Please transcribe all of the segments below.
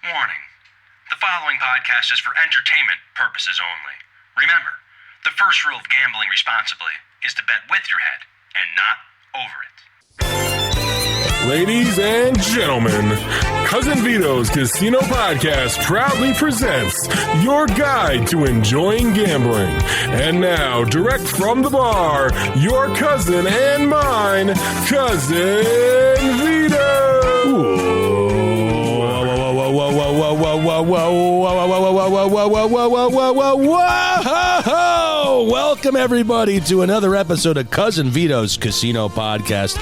Warning. The following podcast is for entertainment purposes only. Remember, the first rule of gambling responsibly is to bet with your head and not over it. Ladies and gentlemen, Cousin Vito's Casino Podcast proudly presents your guide to enjoying gambling. And now, direct from the bar, your cousin and mine, Cousin Vito. Whoa! Welcome everybody to another episode of Cousin Vito's Casino Podcast,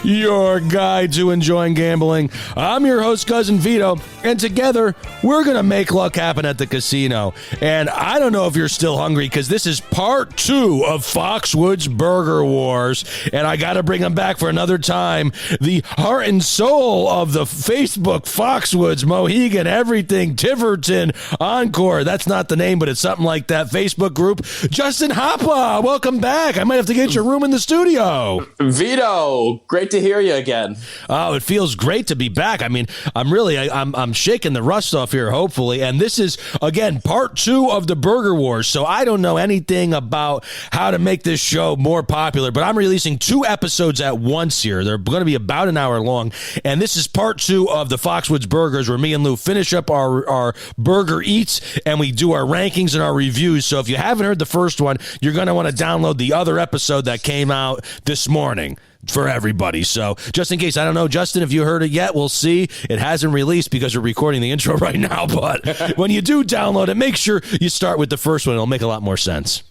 your guide to enjoying gambling. I'm your host, Cousin Vito, and together we're going to make luck happen at the casino. And I don't know if you're still hungry because this is part 2 of Foxwoods Burger Wars, and I got to bring them back for another time. The heart and soul of the Facebook Foxwoods, Mohegan, everything, Tiverton, Encore. That's not the name, but it's something like that. Facebook group. Justin Haapala, welcome back. I might have to get your room in the studio. Vito, great to hear you again. Oh, it feels great to be back. I mean, I'm shaking the rust off here, hopefully. And this is, again, part 2 of the Burger Wars. So I don't know anything about how to make this show more popular, but I'm releasing 2 episodes at once here. They're going to be about an hour long. And this is part 2 of the Foxwoods Burgers, where me and Lou finish up our burger eats and we do our rankings and our reviews. So if you haven't heard the first one, you're going to want to download the other episode that came out this morning for everybody. So just in case, I don't know, Justin, if you heard it yet, we'll see. It hasn't released because we're recording the intro right now, but when you do download it, make sure you start with the first one. It'll make a lot more sense.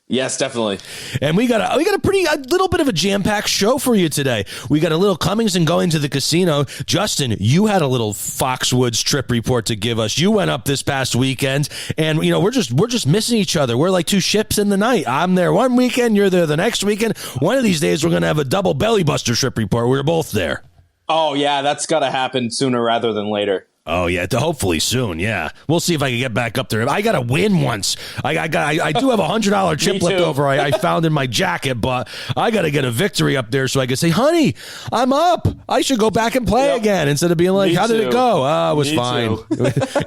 Yes, definitely. And we got a little bit of a jam-packed show for you today. We got a little comings and going to the casino. Justin, you had a little Foxwoods trip report to give us. You went up this past weekend, and we're just missing each other. We're like two ships in the night. I'm there one weekend, you're there the next weekend. One of these days, we're going to have a double belly buster trip report. We're both there. Oh yeah, that's got to happen sooner rather than later. Oh, yeah, hopefully soon, yeah. We'll see if I can get back up there. I got to win once. I do have a $100 chip left over I found in my jacket, but I got to get a victory up there so I can say, honey, I'm up. I should go back and play again instead of being like, how did it go? Oh, it was fine.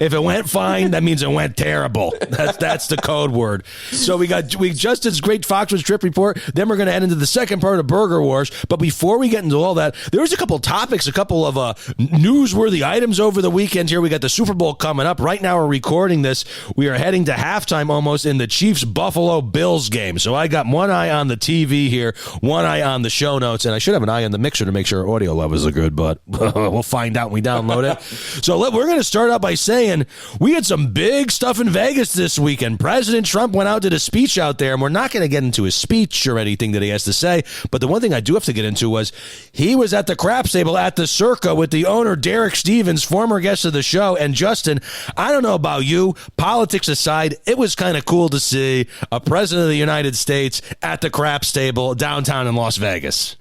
If it went fine, that means it went terrible. That's the code word. So we Justin's great Foxwoods trip report. Then we're going to head into the second part of Burger Wars. But before we get into all that, there was a couple topics, a couple of newsworthy items over the weekend here. We got the Super Bowl coming up. Right now we're recording this. We are heading to halftime almost in the Chiefs-Buffalo Bills game. So I got one eye on the TV here, one eye on the show notes, and I should have an eye on the mixer to make sure our audio levels are good, but we'll find out when we download it. So we're going to start out by saying we had some big stuff in Vegas this weekend. President Trump went out, did a speech out there, and we're not going to get into his speech or anything that he has to say, but the one thing I do have to get into was he was at the craps table at the Circa with the owner, Derek Stevens, former guest of the show. And Justin, I don't know about you, politics aside, it was kind of cool to see a president of the United States at the craps table downtown in Las Vegas.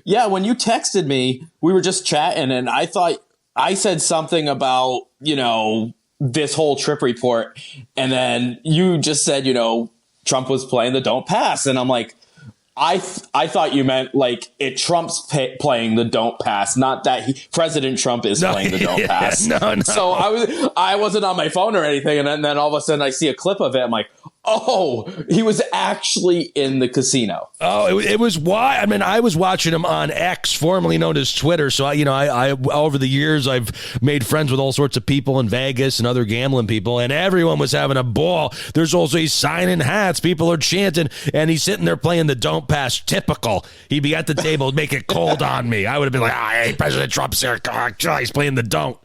Yeah, when you texted me, we were just chatting, and I thought I said something about, this whole trip report, and then you just said, Trump was playing the don't pass, and I'm like, I thought you meant like it Trump's playing the don't pass, not that President Trump is playing the don't pass. No. So I wasn't on my phone or anything, and then all of a sudden I see a clip of it. I'm like, oh, he was actually in the casino. Oh, it was why. I mean, I was watching him on X, formerly known as Twitter. So I over the years I've made friends with all sorts of people in Vegas and other gambling people, and everyone was having a ball. There's also he's signing hats, people are chanting, and he's sitting there playing the don't pass. Typical. He'd be at the table, make it cold on me. I would have been like, hey, President Trump's here. He's playing the don't.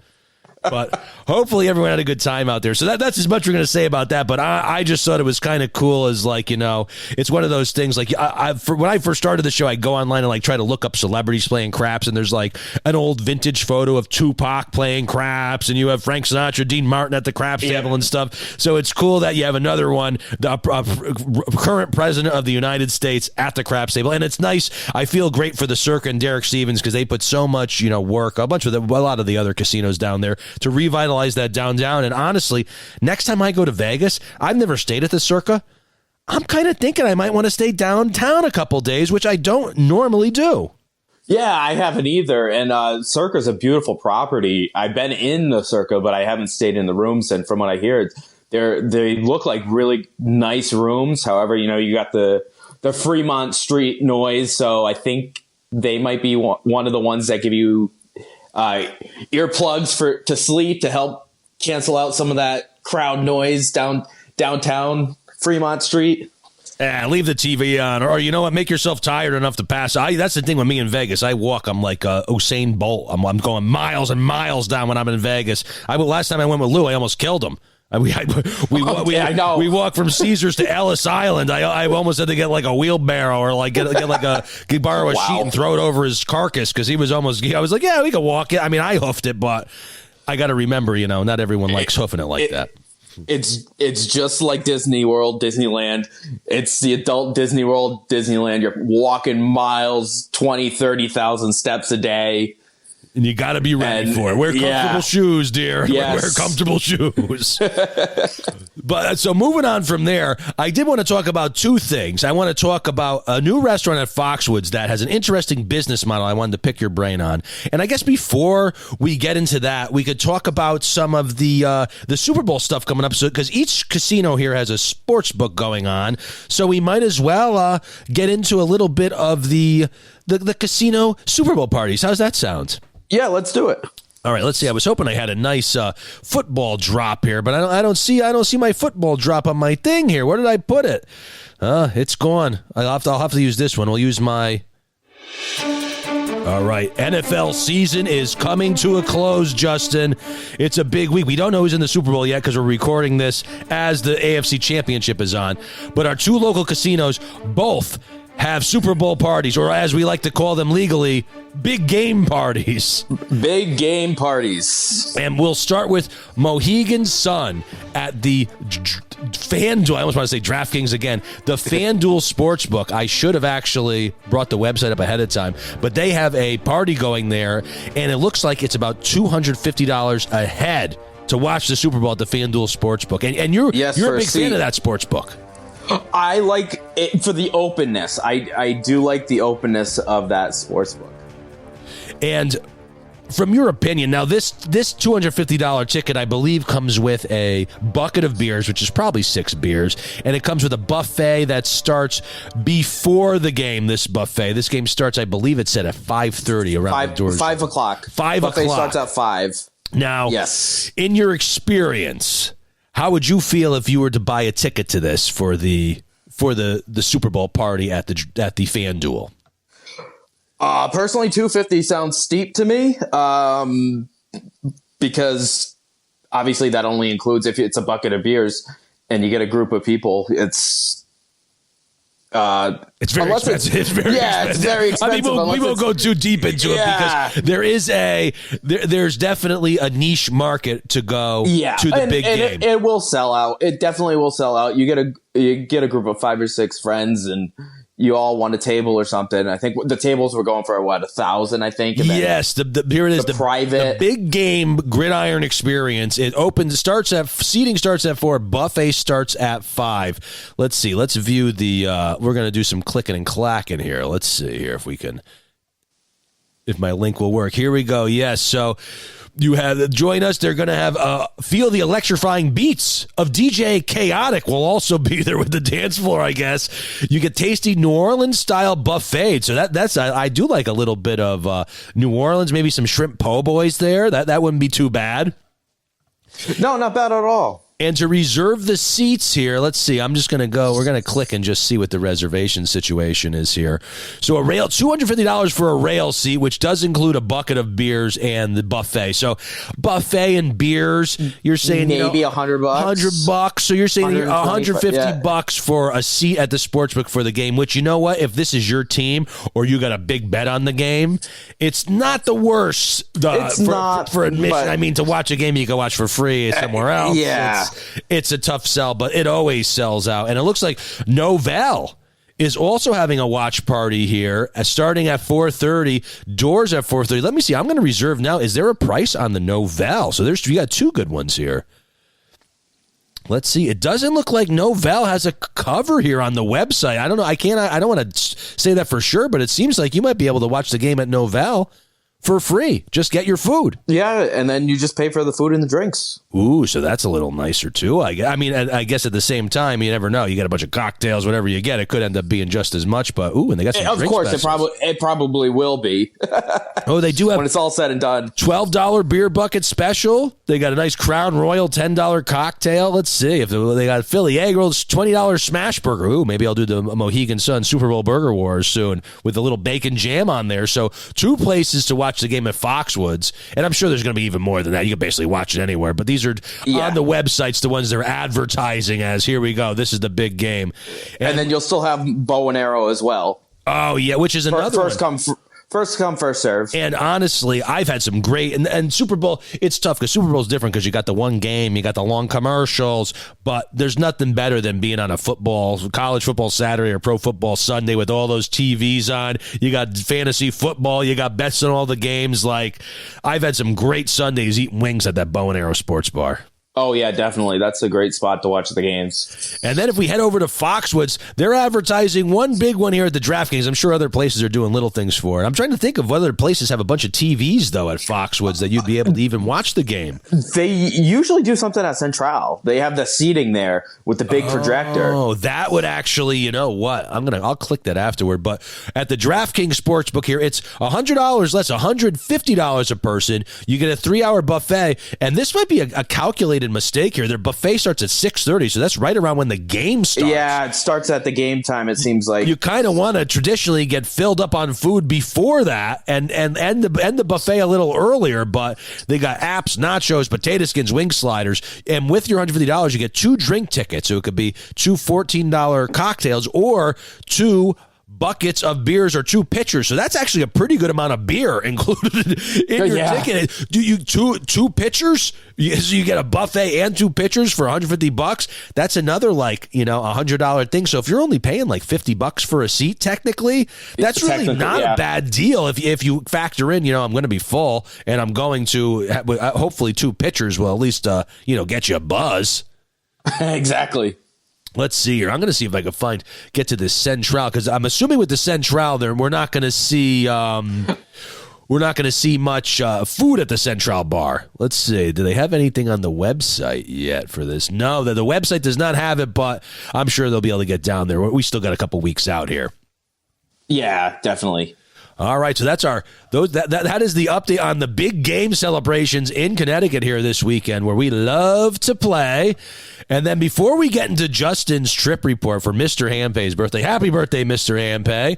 But hopefully everyone had a good time out there. So that's as much we're going to say about that. But I just thought it was kind of cool as like, it's one of those things like when I first started the show, I go online and like try to look up celebrities playing craps. And there's like an old vintage photo of Tupac playing craps. And you have Frank Sinatra, Dean Martin at the craps table and stuff. So it's cool that you have another one, the current president of the United States at the craps table. And it's nice. I feel great for the Circa and Derek Stevens because they put so much, work, a lot of the other casinos down there to revitalize that downtown. And honestly, next time I go to Vegas, I've never stayed at the Circa. I'm kind of thinking I might want to stay downtown a couple days, which I don't normally do. Yeah, I haven't either. And Circa's a beautiful property. I've been in the Circa, but I haven't stayed in the rooms. And from what I hear, they look like really nice rooms. However, you got the Fremont Street noise. So I think they might be one of the ones that give you earplugs to sleep to help cancel out some of that crowd noise downtown Fremont Street. Yeah, leave the TV on, or you know what? Make yourself tired enough to pass. That's the thing with me in Vegas. I walk. I'm like Usain Bolt. I'm going miles and miles down when I'm in Vegas. Last time I went with Lou, I almost killed him. We walked from Caesars to Ellis Island. I almost had to get like a wheelbarrow or like get borrow a sheet and throw it over his carcass because he was almost. I was like, yeah, we can walk it. I mean, I hoofed it, but I got to remember, not everyone likes hoofing it like that. It's just like Disney World, Disneyland. It's the adult Disney World, Disneyland. You're walking miles, 20, 30,000 steps a day. And you got to be ready for it. Wear comfortable shoes, dear. Yes. Wear comfortable shoes. But so moving on from there, I did want to talk about two things. I want to talk about a new restaurant at Foxwoods that has an interesting business model I wanted to pick your brain on. And I guess before we get into that, we could talk about some of the Super Bowl stuff coming up. So because each casino here has a sports book going on, so we might as well get into a little bit of the casino Super Bowl parties. How's that sound? Yeah, let's do it. All right, let's see. I was hoping I had a nice football drop here, but I don't see my football drop on my thing here. Where did I put it? It's gone. I'll have to use this one. We'll use my. All right, NFL season is coming to a close, Justin. It's a big week. We don't know who's in the Super Bowl yet because we're recording this as the AFC Championship is on. But our two local casinos both have Super Bowl parties, or as we like to call them legally, big game parties. Big game parties. And we'll start with Mohegan Sun at the FanDuel. I almost want to say DraftKings again. The FanDuel Sportsbook. I should have actually brought the website up ahead of time, but they have a party going there, and it looks like it's about $250 a head to watch the Super Bowl at the FanDuel Sportsbook. And you're a big fan of that sportsbook. I like it for the openness. I do like the openness of that sportsbook. And from your opinion, now this $250 ticket, I believe, comes with a bucket of beers, which is probably 6 beers, and it comes with a buffet that starts before the game. This game starts, I believe it said at 5:30 around the doors. 5 o'clock. 5 o'clock. Buffet starts at 5. Now, yes. In your experience, how would you feel if you were to buy a ticket to this for the Super Bowl party at the FanDuel? Personally, $250 sounds steep to me, because obviously that only includes if it's a bucket of beers and you get a group of people. It's very expensive. It's very expensive. I mean, we won't go too deep into it because there's definitely a niche market to go to the big game. It will sell out. It definitely will sell out. You get a group of 5 or 6 friends and you all want a table or something. I think the tables were going for $1,000, I think. And yes, the private, the big game gridiron experience. It seating starts at 4, buffet starts at 5. Let's see. Let's view we're going to do some clicking and clacking here. Let's see here if my link will work. Here we go. Yes. So join us. They're going to have feel the electrifying beats of DJ Chaotic will also be there with the dance floor, I guess. You get tasty New Orleans style buffet. So that's I do like a little bit of New Orleans, maybe some shrimp po' boys there. That wouldn't be too bad. No, not bad at all. And to reserve the seats here, let's see. I'm just going to we're going to click and just see what the reservation situation is here. So $250 for a rail seat, which does include a bucket of beers and the buffet. So buffet and beers, you're saying maybe $100. $100. So you're saying $150 for a seat at the sportsbook for the game, which, you know what? If this is your team or you got a big bet on the game, it's not the worst for admission. I mean, to watch a game you can watch for free somewhere else. Yeah. It's a tough sell, but it always sells out. And it looks like Novell is also having a watch party here, starting at 4:30, doors at 4:30. Let me see. I'm going to reserve now. Is there a price on the Novell? So you got 2 good ones here. Let's see. It doesn't look like Novell has a cover here on the website. I don't know. I don't want to say that for sure, but it seems like you might be able to watch the game at Novell for free. Just get your food. Yeah, and then you just pay for the food and the drinks. Ooh, so that's a little nicer too. I mean, I guess at the same time, you never know. You get a bunch of cocktails, whatever you get, it could end up being just as much. But and they got some. Of course, it probably will be. Oh, they do have when it's all said and done. $12 beer bucket special. They got a nice Crown Royal $10 cocktail. Let's see if they got Philly egg rolls, $20 smash burger. Ooh, maybe I'll do the Mohegan Sun Super Bowl Burger Wars soon with a little bacon jam on there. So 2 places to watch the game at Foxwoods, and I'm sure there's going to be even more than that. You can basically watch it anywhere, but these are on the websites, the ones they're advertising as. Here we go. This is the big game, and then you'll still have bow and arrow as well. Oh yeah, which is another First come, first serve. And honestly, I've had some great and Super Bowl. It's tough because Super Bowl is different because you got the one game, you got the long commercials, but there's nothing better than being on a college football Saturday or pro football Sunday with all those TVs on. You got fantasy football, you got bets on all the games. Like I've had some great Sundays eating wings at that Bow and Arrow Sports Bar. Oh, yeah, definitely. That's a great spot to watch the games. And then if we head over to Foxwoods, they're advertising one big one here at the DraftKings. I'm sure other places are doing little things for it. I'm trying to think of what other places have a bunch of TVs, though, at Foxwoods that you'd be able to even watch the game. They usually do something at Central. They have the seating there with the big projector. Oh, that would actually, you know what? I'll click that afterward. But at the DraftKings Sportsbook here, it's $100 less, $150 a person. You get a 3-hour buffet. And this might be a calculated mistake here. Their buffet starts at 6:30, so that's right around when the game starts. Yeah, it starts at the game time, it seems like. You kind of want to traditionally get filled up on food before that and end the buffet a little earlier, but they got apps, nachos, potato skins, wing sliders, and with your $150, you get 2 drink tickets. So it could be 2 $14 cocktails or 2 buckets of beers or 2 pitchers. So that's actually a pretty good amount of beer included in your ticket. Do you two pitchers? So you get a buffet and 2 pitchers for $150. That's another $100 thing. So if you're only paying like $50 for a seat, technically, that's really not a bad deal. If you factor in, I'm going to be full and I'm going to hopefully 2 pitchers will at least get you a buzz. Exactly. Let's see here. I'm going to see if I can get to the Central, because I'm assuming with the Central there we're not going to see much food at the Central bar. Let's see. Do they have anything on the website yet for this? No, the website does not have it, but I'm sure they'll be able to get down there. We still got a couple weeks out here. Yeah, definitely. All right, so that's that is the update on the big game celebrations in Connecticut here this weekend, where we love to play. And then before we get into Justin's trip report for Mr. Hampay's birthday, happy birthday, Mr. Hampay!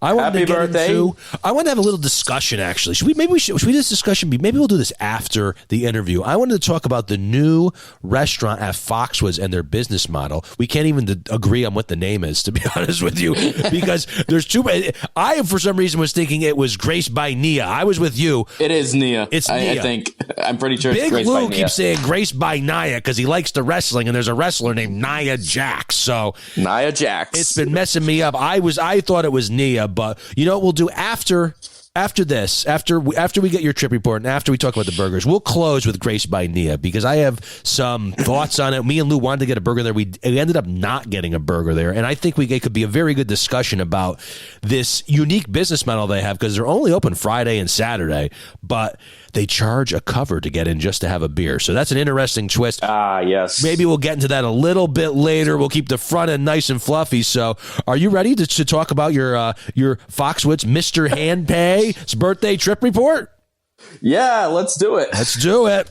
I want to have a little discussion. Actually, should we do this discussion? Maybe we'll do this after the interview. I wanted to talk about the new restaurant at Foxwoods and their business model. We can't even agree on what the name is, to be honest with you, because there's too many. I, for some reason, was thinking it was Grace by Nia. I was with you. It is Nia. It's Nia. I think. I'm pretty sure it's Big Grace Lou by Nia. keeps saying Grace by Nia because he likes the wrestling, and there's a wrestler named Nia Jax. So Nia Jax. It's been messing me up. I thought it was Nia, but you know what we'll do after this, after we get your trip report and after we talk about the burgers, we'll close with Grace by Nia, because I have some thoughts on it. Me and Lou wanted to get a burger there. We ended up not getting a burger there, and I think it could be a very good discussion about this unique business model they have, because they're only open Friday and Saturday, but they charge a cover to get in just to have a beer. So that's an interesting twist. Yes. Maybe we'll get into that a little bit later. We'll keep the front end nice and fluffy. So are you ready to talk about your Foxwoods Mr. Hampay's birthday trip report? Yeah, let's do it. Let's do it.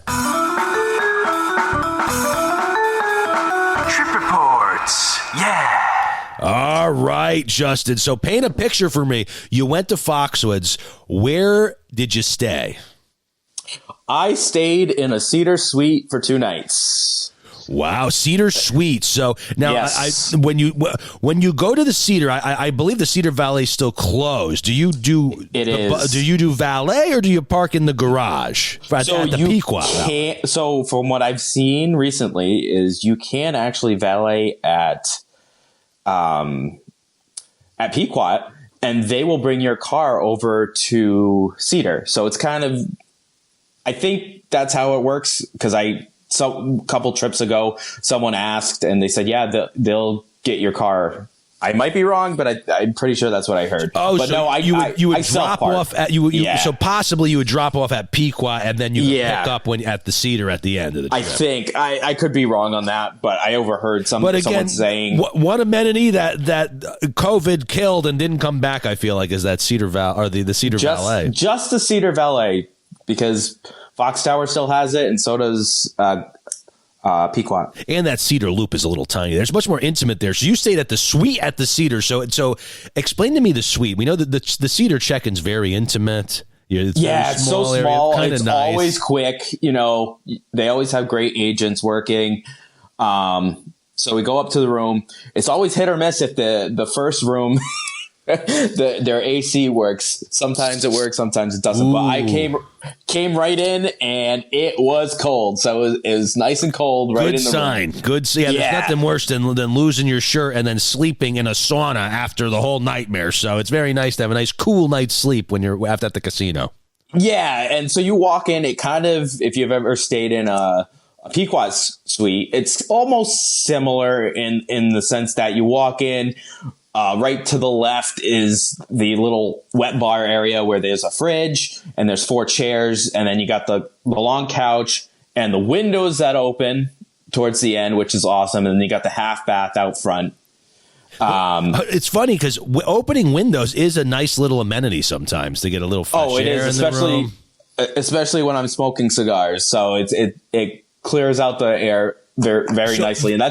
Trip reports. Yeah. All right, Justin. So paint a picture for me. You went to Foxwoods. Where did you stay? I stayed in a Cedar Suite for 2 nights. Wow, Cedar Suite. So now, yes. when you go to the Cedar, I believe the Cedar Valet is still closed. Do you do Do you do valet, or do you park in the garage at the Pequot? So from what I've seen recently, is you can actually valet at Pequot, and they will bring your car over to Cedar. So it's kind of, I think that's how it works, because I a couple trips ago, someone asked and they said, yeah, they'll get your car. I might be wrong, but I'm pretty sure that's what I heard. Oh, but so no, you would drop off at so possibly you would drop off at Pequot and then you would pick up at the Cedar at the end of the trip. I think I could be wrong on that, but I overheard someone saying one amenity that COVID killed and didn't come back. I feel like is that Cedar the Cedar Valet. Just the Cedar Valet, because Fox Tower still has it, and so does Pequot. And that Cedar Loop is a little tiny. There's much more intimate there. So you stayed at the suite at the Cedar. So explain to me the suite. We know that the Cedar check-in's very intimate. It's so small. It's nice. Always quick. They always have great agents working. So we go up to the room. It's always hit or miss if the first room their AC works. Sometimes it works, sometimes it doesn't. Ooh. But I came right in and it was cold. So it was nice and cold right in the room. Good sign. Yeah, there's nothing worse than losing your shirt and then sleeping in a sauna after the whole nightmare. So it's very nice to have a nice cool night's sleep when you're at the casino. Yeah, and so you walk in, it kind of, if you've ever stayed in a Pequot suite, it's almost similar in the sense that you walk in, right to the left is the little wet bar area where there's a fridge and there's 4 chairs. And then you got the long couch and the windows that open towards the end, which is awesome. And then you got the half bath out front. It's funny because opening windows is a nice little amenity sometimes to get a little fresh air in the room. Especially when I'm smoking cigars. So it clears out the air very nicely, and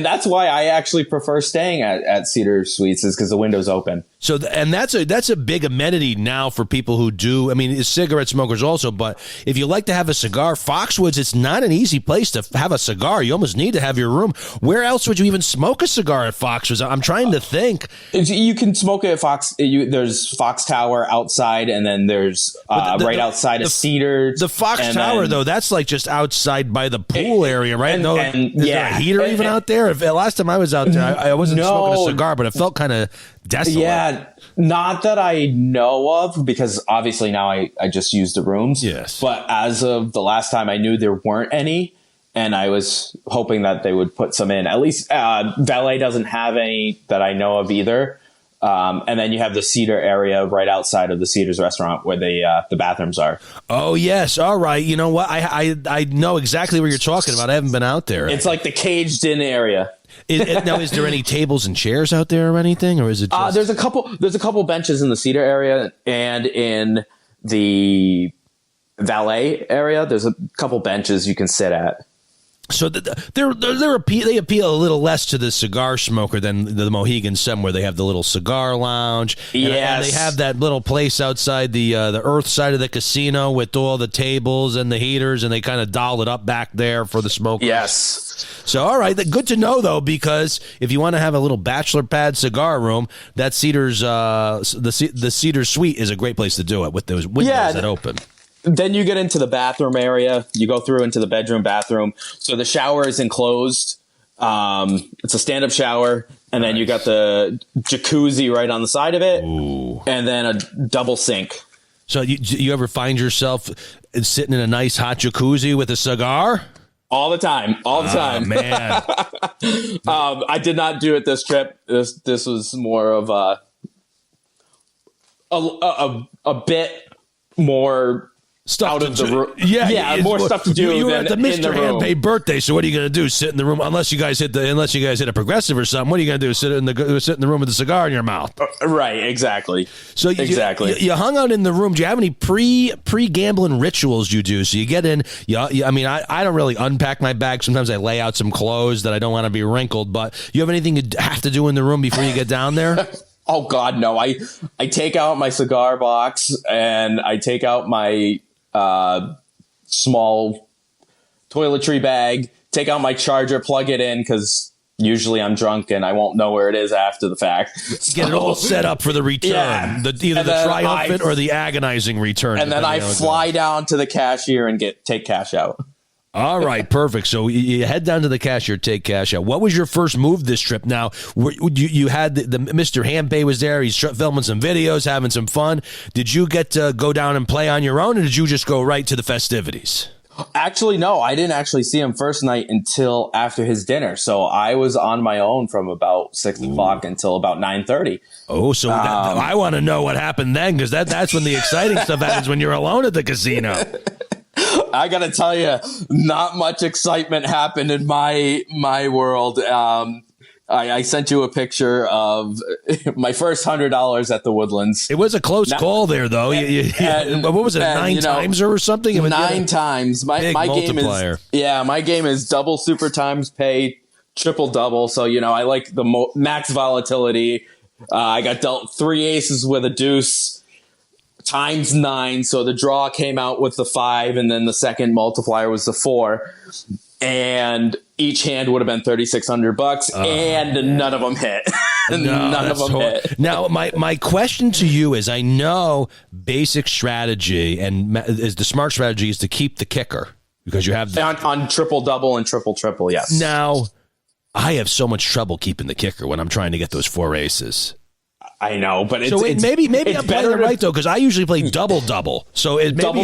that's why I actually prefer staying at Cedar Suites, is because the window's open. So that's a big amenity now for people who do. I mean, cigarette smokers also, but if you like to have a cigar, Foxwoods, it's not an easy place to have a cigar. You almost need to have your room. Where else would you even smoke a cigar at Foxwoods? I'm trying to think. You can smoke it at Fox. There's Fox Tower outside, and then there's outside of Cedar. The Fox Tower, though, that's like just outside by the pool area, right? Is there a heater even out there? Last time I was out there, I wasn't smoking a cigar, but it felt kind of desolate. Yeah, not that I know of, because obviously now I just use the rooms. Yes. But as of the last time, I knew there weren't any, and I was hoping that they would put some in. At least Valet doesn't have any that I know of either. And then you have the Cedar area right outside of the Cedars restaurant where the bathrooms are. Oh, yes. All right. You know what? I know exactly what you're talking about. I haven't been out there. It's like the caged-in area. Now, is there any tables and chairs out there or anything, or is it just... There's a couple benches in the Cedar area, and in the Valet area, there's a couple benches you can sit at. So they appeal a little less to the cigar smoker than the Mohegan Sun, where they have the little cigar lounge. And they have that little place outside the earth side of the casino with all the tables and the heaters, and they kind of doll it up back there for the smokers. Yes. So, all right, good to know, though, because if you want to have a little bachelor pad cigar room, that Cedar's the Cedar Suite is a great place to do it with those windows that open. Then you get into the bathroom area. You go through into the bedroom bathroom. So the shower is enclosed. It's a stand-up shower. And then you got the jacuzzi right on the side of it. Ooh. And then a double sink. So you ever find yourself sitting in a nice hot jacuzzi with a cigar? All the time. All the time. Man. I did not do it this trip. This was more of a bit more... Stuff out of the room. Yeah, more stuff to do. You were than at the Mr. in the room. Handpay birthday, so what are you going to do? Sit in the room unless you guys hit a progressive or something. What are you going to do? Sit in the room with a cigar in your mouth? Right, exactly. So you hung out in the room. Do you have any pre gambling rituals you do? So you get in. I mean, I don't really unpack my bag. Sometimes I lay out some clothes that I don't want to be wrinkled. But you have anything you have to do in the room before you get down there? Oh God, no! I take out my cigar box and I take out my small toiletry bag, take out my charger, plug it in, because usually I'm drunk and I won't know where it is after the fact. Get it all set up for the return, either the triumphant or the agonizing return. And then I fly down to the cashier and take cash out. All right, perfect. So you head down to the cashier, take cash out. What was your first move this trip? Now, you had the Mr. Handpay was there. He's filming some videos, having some fun. Did you get to go down and play on your own, or did you just go right to the festivities? Actually, no, I didn't actually see him first night until after his dinner. So I was on my own from about 6 o'clock until about 9:30. Oh, so I want to know what happened then, because that's when the exciting stuff happens, when you're alone at the casino. I got to tell you, not much excitement happened in my world. I sent you a picture of my first $100 at the Woodlands. It was a close call there, though. What was it, 9 times or something? 9 times. My game is my game is double super times pay, triple double. So I like the max volatility. I got dealt 3 aces with a deuce times 9. So the draw came out with the 5, and then the second multiplier was the 4. And each hand would have been $3,600, and none of them hit. None of them hit. Now, my question to you is: I know basic strategy and is the smart strategy is to keep the kicker because you have on triple double and triple triple. Yes. Now, I have so much trouble keeping the kicker when I'm trying to get those 4 aces. I know, but maybe I'm playing it right though, because I usually play double. So double.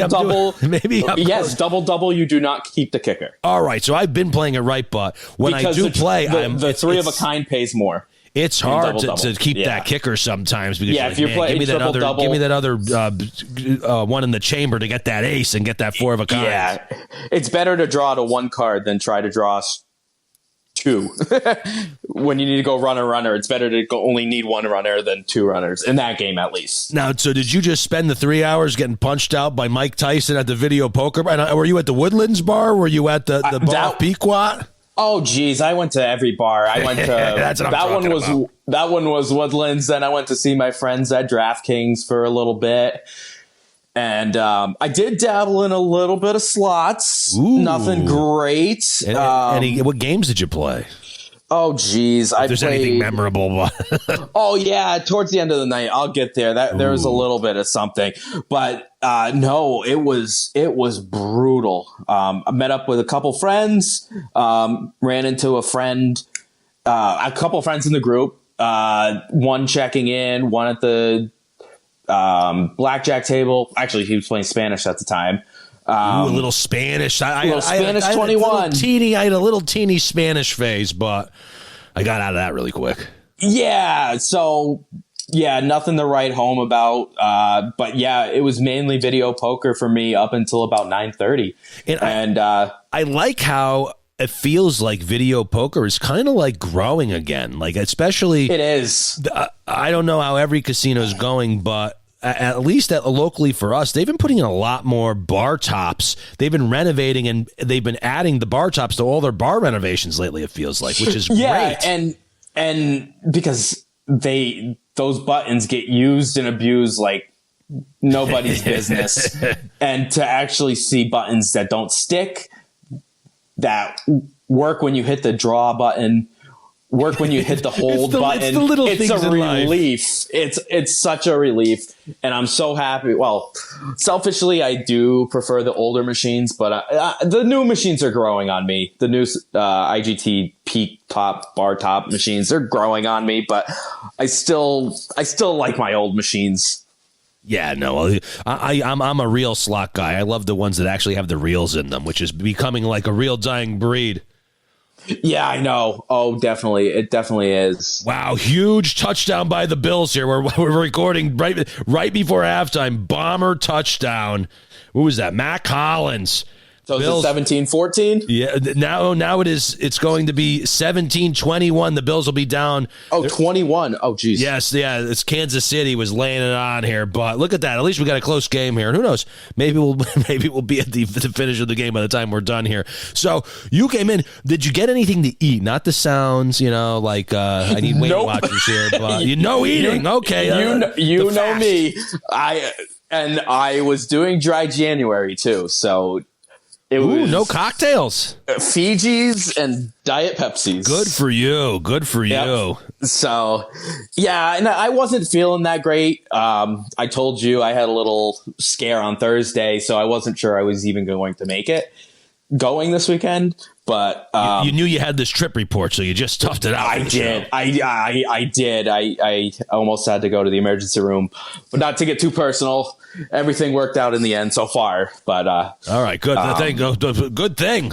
Yes, double. You do not keep the kicker. All right, so I've been playing it right, but when I do play, the 3 of a kind pays more. It's hard to keep that kicker sometimes because if you're playing give me that other one in the chamber to get that ace and get that 4 of a kind. Yeah, it's better to draw to 1 card than try to draw 2. When you need to go runner, it's better to only need 1 runner than 2 runners in that game, at least. Now, so did you just spend the 3 hours getting punched out by Mike Tyson at the video poker? And were you at the Woodlands bar? Were you at the bar of Pequot? Oh, geez, I went to every bar. I went to That's what I'm talking about. That one was Woodlands. Then I went to see my friends at DraftKings for a little bit. And I did dabble in a little bit of slots. Ooh. Nothing great. What games did you play? Oh, geez. If there's anything memorable. Oh, yeah. Towards the end of the night, I'll get there. There was a little bit of something. But no, it was brutal. I met up with a couple friends, ran into a couple friends in the group, one checking in, one at the blackjack table. Actually, he was playing Spanish at the time. A little Spanish. A little Spanish 21. I had a little teeny Spanish phase, but I got out of that really quick. Yeah. So, nothing to write home about. But yeah, it was mainly video poker for me up until about 9:30. And I like how it feels like video poker is kind of like growing again. Like, especially it is. I don't know how every casino is going, but at least locally for us, they've been putting in a lot more bar tops. They've been renovating and they've been adding the bar tops to all their bar renovations lately, it feels like, which is great. And because those buttons get used and abused like nobody's business. And to actually see buttons that don't stick, that work when you hit the draw button, work when you hit the hold button. It's the little things a relief. Life. It's such a relief, and I'm so happy. Well, selfishly, I do prefer the older machines, but the new machines are growing on me. The new IGT peak top bar top machines, they're growing on me, but I still like my old machines. Yeah, no, I'm a real slot guy. I love the ones that actually have the reels in them, which is becoming like a real dying breed. Yeah, I know. Oh, definitely. It definitely is. Wow, huge touchdown by the Bills here. We're recording right before halftime. Bomber touchdown. Who was that? Matt Collins. So Bills, is it 17-14? Yeah, now it's going to be 17-21. The Bills will be down. Oh, 21. Oh, geez. Yes, yeah, it's Kansas City was laying it on here, but look at that. At least we got a close game here. And who knows? Maybe we'll be at the finish of the game by the time we're done here. So you came in. Did you get anything to eat? Not the sounds, like I need Weight Watchers here, but eating. Okay. You know me. I was doing dry January too, so it was no cocktails. Fiji's and Diet Pepsis. Good for you. Good for you. So, yeah, and I wasn't feeling that great. I told you I had a little scare on Thursday, so I wasn't sure I was even going to make it. going this weekend, but you knew you had this trip report, so you just toughed it out. I did. I did. I almost had to go to the emergency room, but not to get too personal. Everything worked out in the end so far. But all right, good thing. Good thing.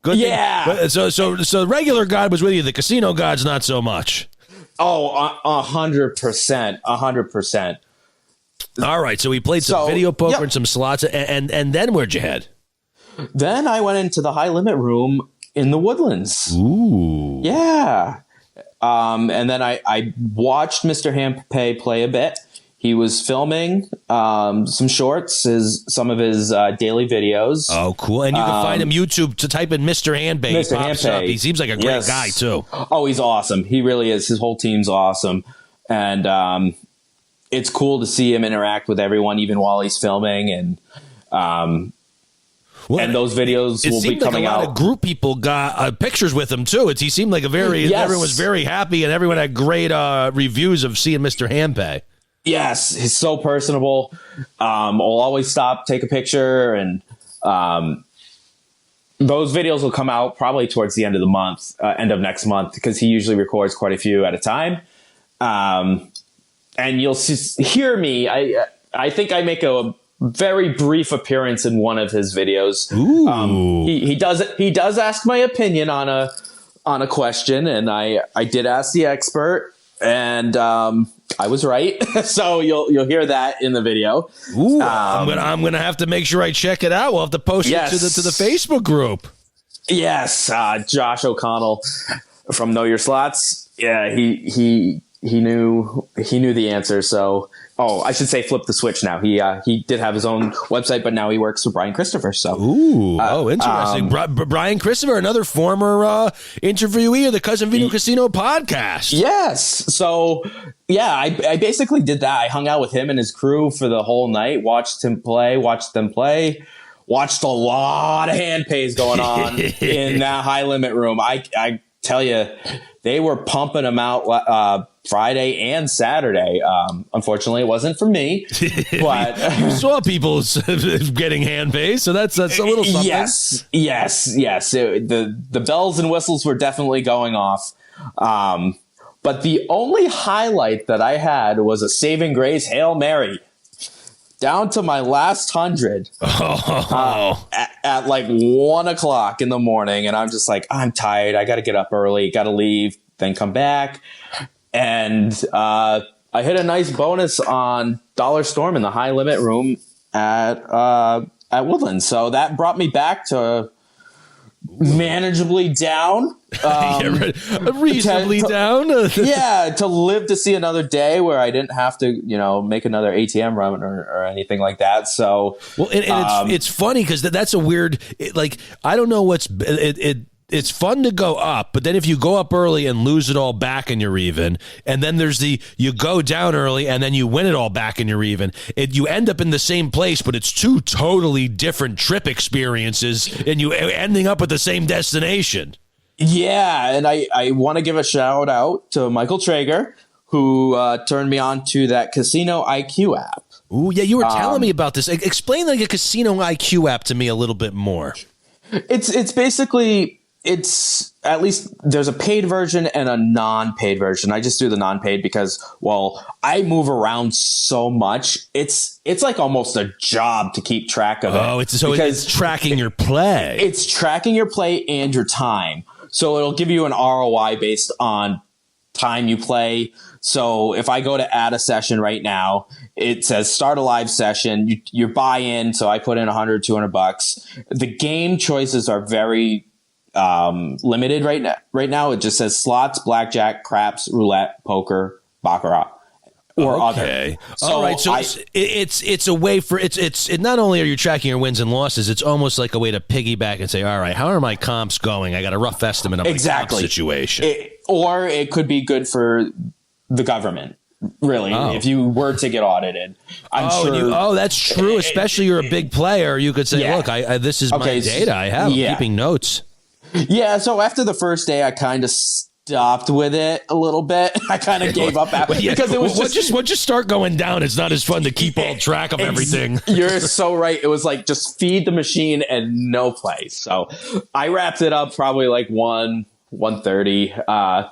Good. Yeah. Thing. So the regular God was with you. The casino God's not so much. Oh, 100%. 100%. All right. So we played some video poker and some slots, and then where'd you head? Then I went into the high limit room in the Woodlands. Ooh. Yeah. And then I watched Mr. Hampe play a bit. He was filming some shorts, some of his daily videos. Oh, cool. And you can find him YouTube to type in Mr. Handbay. Mr. Handbay. He seems like a great guy, too. Oh, he's awesome. He really is. His whole team's awesome. And it's cool to see him interact with everyone, even while he's filming. And those videos will be coming out. A lot of group people got pictures with him, too. He seemed like everyone was very happy, and everyone had great reviews of seeing Mr. Handbay. Yes, he's so personable. I'll always stop, take a picture, and those videos will come out probably towards the end of the month, end of next month, because he usually records quite a few at a time. And you'll hear me. I think I make a very brief appearance in one of his videos. Ooh. He does ask my opinion on a question, and I did ask the expert, and I was right. So you'll hear that in the video. Ooh, I'm gonna have to make sure I check it out. We'll have to post it to the Facebook group. Yes, Josh O'Connell from Know Your Slots. Yeah, he knew the answer. So, I should say flip the switch now. He did have his own website, but now he works for Brian Christopher. So, interesting. Brian Christopher, another former interviewee of the Cousin Vito Casino podcast. Yes. So, yeah, I basically did that. I hung out with him and his crew for the whole night, watched them play, watched a lot of hand pays going on in that high limit room. I tell you, they were pumping them out Friday and Saturday. Unfortunately, it wasn't for me, but you saw people getting hand pays, so that's a little something. Yes. The bells and whistles were definitely going off. But the only highlight that I had was a saving grace Hail Mary. Down to my last 100 at like 1 o'clock in the morning. And I'm just like, I'm tired. I got to get up early, got to leave, then come back. And I hit a nice bonus on Dollar Storm in the high limit room at Woodlands. So that brought me back to manageably down. Reasonably down. To live to see another day where I didn't have to, make another ATM run or anything like that. So, it's funny because that's a weird, I don't know it's fun to go up, but then if you go up early and lose it all back and you're even, and then there's you go down early and then you win it all back and you're even, you end up in the same place, but it's two totally different trip experiences and you ending up at the same destination. Yeah, and I want to give a shout out to Michael Traeger, who turned me on to that Casino IQ app. Ooh, yeah, you were telling me about this. Explain a Casino IQ app to me a little bit more. It's basically... It's at least there's a paid version and a non-paid version. I just do the non-paid because, I move around so much. It's like almost a job to keep track of it. Oh, it's tracking your play. It's tracking your play and your time. So it'll give you an ROI based on time you play. So if I go to add a session right now, it says start a live session. You buy in. So I put in $100, $200. The game choices are very limited right now. It just says slots, blackjack, craps, roulette, poker, baccarat, or other. So all right. So it's a way for it's not only are you tracking your wins and losses, it's almost like a way to piggyback and say, all right, how are my comps going? I got a rough estimate of my comp situation. Or it could be good for the government. Really, if you were to get audited, I'm sure. That's true. Especially you're a big player. You could say, look, this is my data. I have keeping notes. Yeah, so after the first day, I kind of stopped with it a little bit. I kind of gave up after because it was once you start going down, it's not as fun to keep all track of everything. You're so right. It was like just feed the machine and no play. So I wrapped it up probably like 1:30,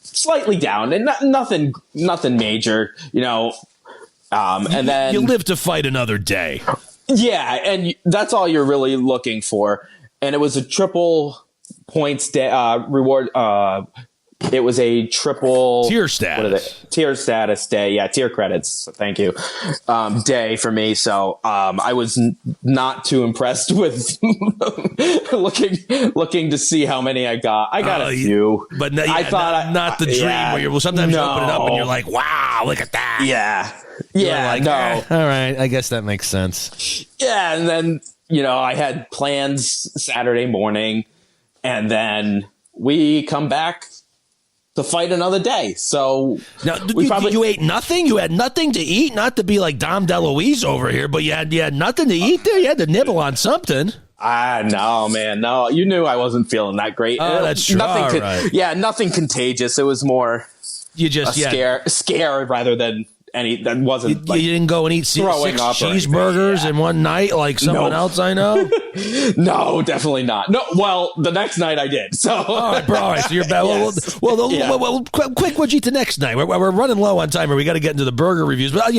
slightly down, and nothing major, and then you live to fight another day. Yeah, and that's all you're really looking for. And it was a triple points reward. It was a triple tier status. Tier status day. Yeah, tier credits. So thank you. Day for me. So I was not too impressed with looking to see how many I got. I got a few, but I thought not the dream where you're sometimes you open it up and you're like, wow, look at that. Yeah. Yeah. Like, no. All right. I guess that makes sense. Yeah, and then I had plans Saturday morning, and then we come back to fight another day. So now, you ate nothing? You had nothing to eat? Not to be like Dom DeLuise over here, but you had nothing to eat there? You had to nibble on something. No, man. No, you knew I wasn't feeling that great. Oh, that's true. Right. Yeah, nothing contagious. It was more scare rather than any that wasn't. You didn't go and eat 6 cheeseburgers in one night like someone else I know. No, definitely not. No, well, the next night I did. So all right. So you're bad. Yes. Well, quick. What'd you eat the next night? We're running low on time, or we got to get into the burger reviews. But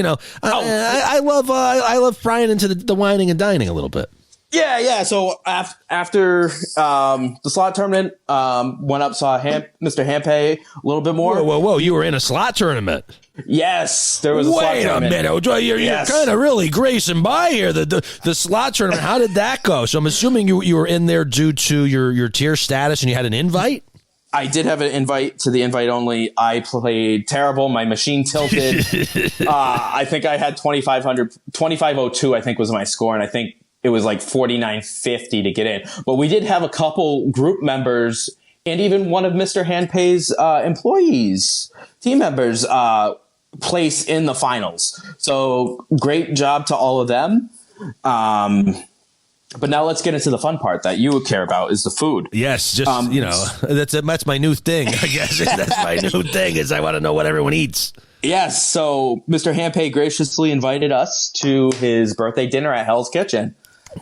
I love prying into the whining and dining a little bit. Yeah. So after the slot tournament, went up, saw Mr. Hampe a little bit more. Whoa! You were in a slot tournament? Yes, there was a slot tournament. Wait a minute. You're kind of really gracing by here. The slot tournament, how did that go? So I'm assuming you were in there due to your tier status and you had an invite? I did have an invite to the invite only. I played terrible. My machine tilted. I think I had 2502, I think was my score, and I think it was like 4950 to get in. But we did have a couple group members and even one of Mr. Handpay's employees, team members, place in the finals. So great job to all of them. But now let's get into the fun part that you care about is the food. Yes, just, that's my new thing, I guess. That's my new thing is I want to know what everyone eats. Yes, so Mr. Handpay graciously invited us to his birthday dinner at Hell's Kitchen.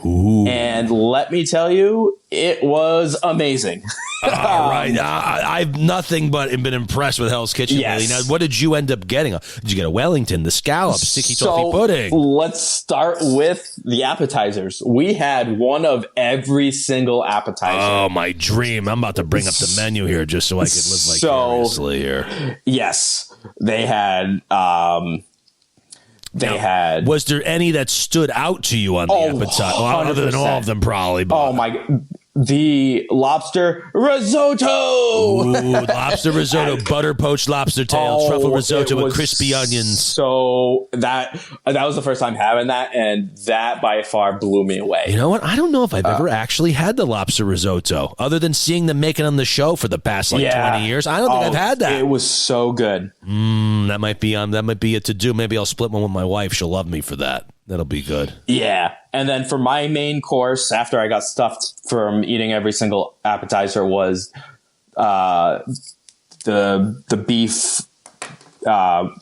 Ooh. And let me tell you, it was amazing. All right. I've nothing but been impressed with Hell's Kitchen lately. Now, what did you end up getting? Did you get a Wellington, the scallops, sticky toffee pudding? Let's start with the appetizers. We had one of every single appetizer. Oh, my dream. I'm about to bring up the menu here just so I can live vicariously here. Yes. They had... Was there any that stood out to you on the appetite? Well, other than all of them, probably. But. Oh my! The lobster risotto. Ooh, lobster risotto, butter poached lobster tail, truffle risotto with crispy onions. So that was the first time having that, and that by far blew me away. You know what? I don't know if I've ever actually had the lobster risotto, other than seeing them make it on the show for the past 20 years. I don't think I've had that. It was so good. That might be a to do. Maybe I'll split one with my wife. She'll love me for that. That'll be good. Yeah. And then for my main course, after I got stuffed from eating every single appetizer, was the beef the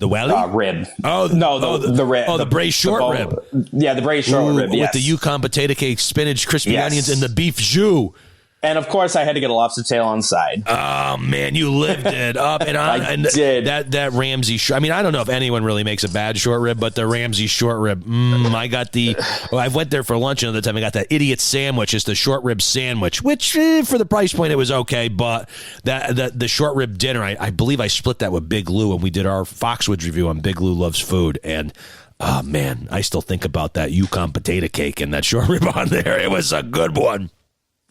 welly rib. The rib. Oh, the braised short rib. Yeah, the braised short rib. Yes. With the Yukon potato cake, spinach, crispy onions, and the beef jus. And of course, I had to get a lobster tail on the side. Oh man, you lived it up and on. I did. That Ramsey. I mean, I don't know if anyone really makes a bad short rib, but the Ramsey short rib. I got I went there for lunch another time. I got that idiot sandwich. It's the short rib sandwich, which for the price point it was okay. But the short rib dinner, I believe I split that with Big Lou, and we did our Foxwoods review on Big Lou Loves Food, and. Oh man, I still think about that Yukon potato cake and that short rib on there. It was a good one.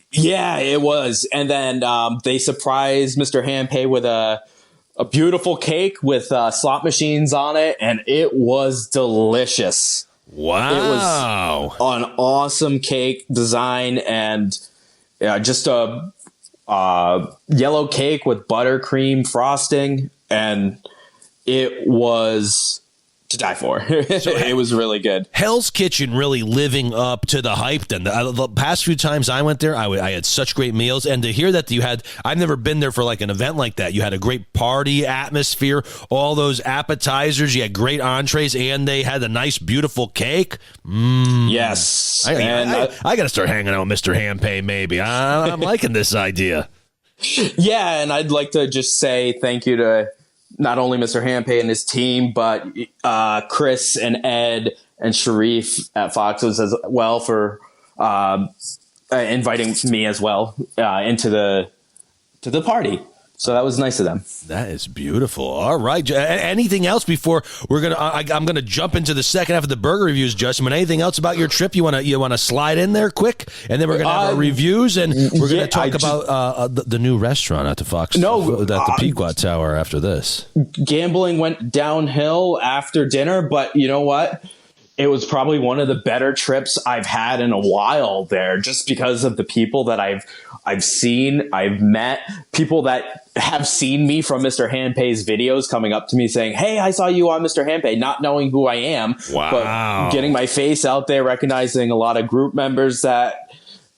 Yeah, it was. And then they surprised Mr. Handpay with a beautiful cake with slot machines on it, and it was delicious. Wow. It was an awesome cake design, and just a yellow cake with buttercream frosting, and it was to die for. It was really good. Hell's Kitchen really living up to the hype. Then the past few times I went there, I had such great meals, and to hear that you had, I've never been there for like an event like that. You had a great party atmosphere, all those appetizers, you had great entrees, and they had a nice, beautiful cake. Yes, I got to start hanging out with Mr. Hampay. Maybe I'm liking this idea. Yeah, and I'd like to just say thank you to not only Mr. Hampay and his team, but Chris and Ed and Sharif at Foxwoods as well for inviting me as well into the party. So that was nice of them. That is beautiful. All right. Anything else before I'm gonna jump into the second half of the burger reviews, Justin? But anything else about your trip you wanna slide in there quick, and then we're gonna have our reviews, and we're gonna talk about the new restaurant at the at the Pequot Tower after this. Gambling went downhill after dinner, but you know what? It was probably one of the better trips I've had in a while there, just because of the people that I've seen, I've met, people that have seen me from Mr. Hampay's videos coming up to me saying, "Hey, I saw you on Mr. Hampay," not knowing who I am, but getting my face out there, recognizing a lot of group members that